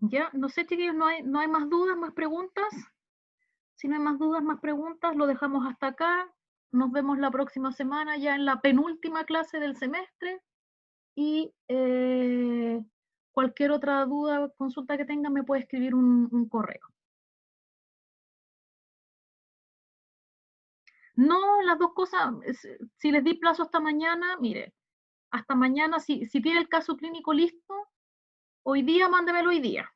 ¿Ya? No sé, chiquillos, no hay más dudas, más preguntas. Si no hay más dudas, más preguntas, lo dejamos hasta acá. Nos vemos la próxima semana ya en la penúltima clase del semestre y cualquier otra duda, consulta que tengan, me puede escribir un correo. No, las dos cosas, si les di plazo hasta mañana, mire, hasta mañana, si tiene el caso clínico listo, hoy día mándemelo hoy día.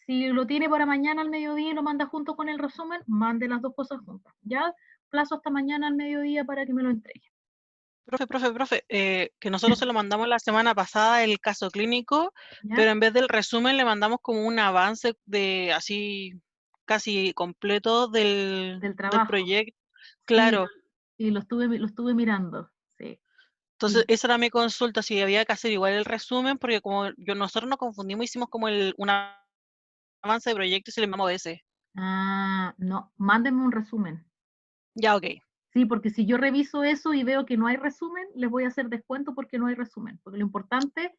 Si lo tiene para mañana al mediodía y lo manda junto con el resumen, mande las dos cosas juntas. Ya, plazo hasta mañana al mediodía para que me lo entregue.
Profe, que nosotros se lo mandamos la semana pasada el caso clínico,
¿Ya?
pero en vez del resumen le mandamos como un avance de así casi completo
Del
del
trabajo.
proyecto.
Sí,
Claro.
sí, lo estuve mirando. Sí.
Entonces,
Sí.
esa era mi consulta, si había que hacer igual el resumen, porque como nosotros nos confundimos, hicimos como un avance de proyecto y se le mandamos ese.
Ah, no, mándenme un resumen.
Ya, ok.
Sí, porque si yo reviso eso y veo que no hay resumen, les voy a hacer descuento porque no hay resumen. Porque lo importante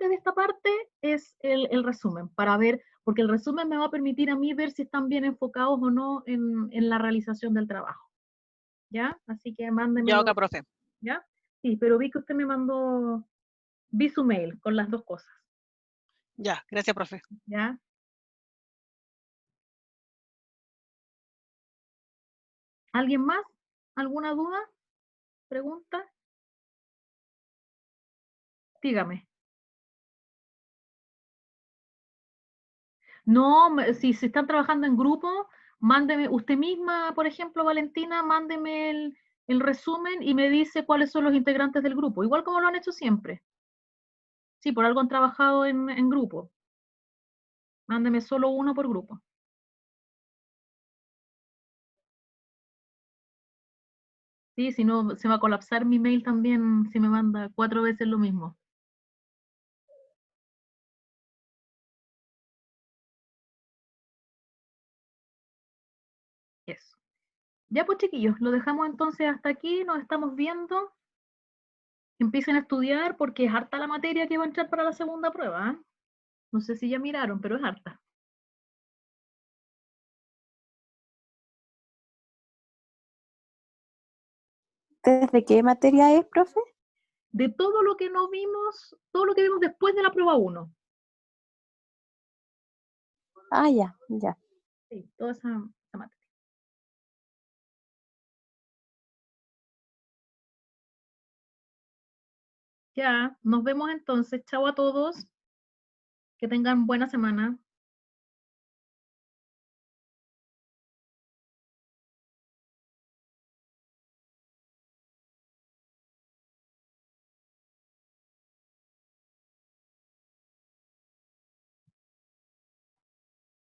de esta parte es el resumen, para ver, porque el resumen me va a permitir a mí ver si están bien enfocados o no en la realización del trabajo. ¿Ya? Así que
Ya,
mándemelo.
ok, profe.
¿Ya? Sí, pero vi que usted me mandó, vi su mail con las dos cosas.
Ya, gracias, profe.
¿Ya? ¿Alguien más? ¿Alguna duda? ¿Pregunta? Dígame. No, si se están trabajando en grupo, mándeme, usted misma, por ejemplo, Valentina, mándeme el resumen y me dice cuáles son los integrantes del grupo, igual como lo han hecho siempre. Sí, por algo han trabajado en grupo. Mándeme solo uno por grupo. Sí, si no, se va a colapsar mi mail también si me manda 4 veces lo mismo. Eso. Ya pues chiquillos, lo dejamos entonces hasta aquí, nos estamos viendo. Empiecen a estudiar porque es harta la materia que va a entrar para la segunda prueba, ¿eh? No sé si ya miraron, pero es harta.
¿Reportes de qué materia es, profe?
De todo lo que no vimos, todo lo que vimos después de la prueba 1.
Ah, ya, ya.
Sí, toda esa materia. Ya, nos vemos entonces. Chao a todos. Que tengan buena semana.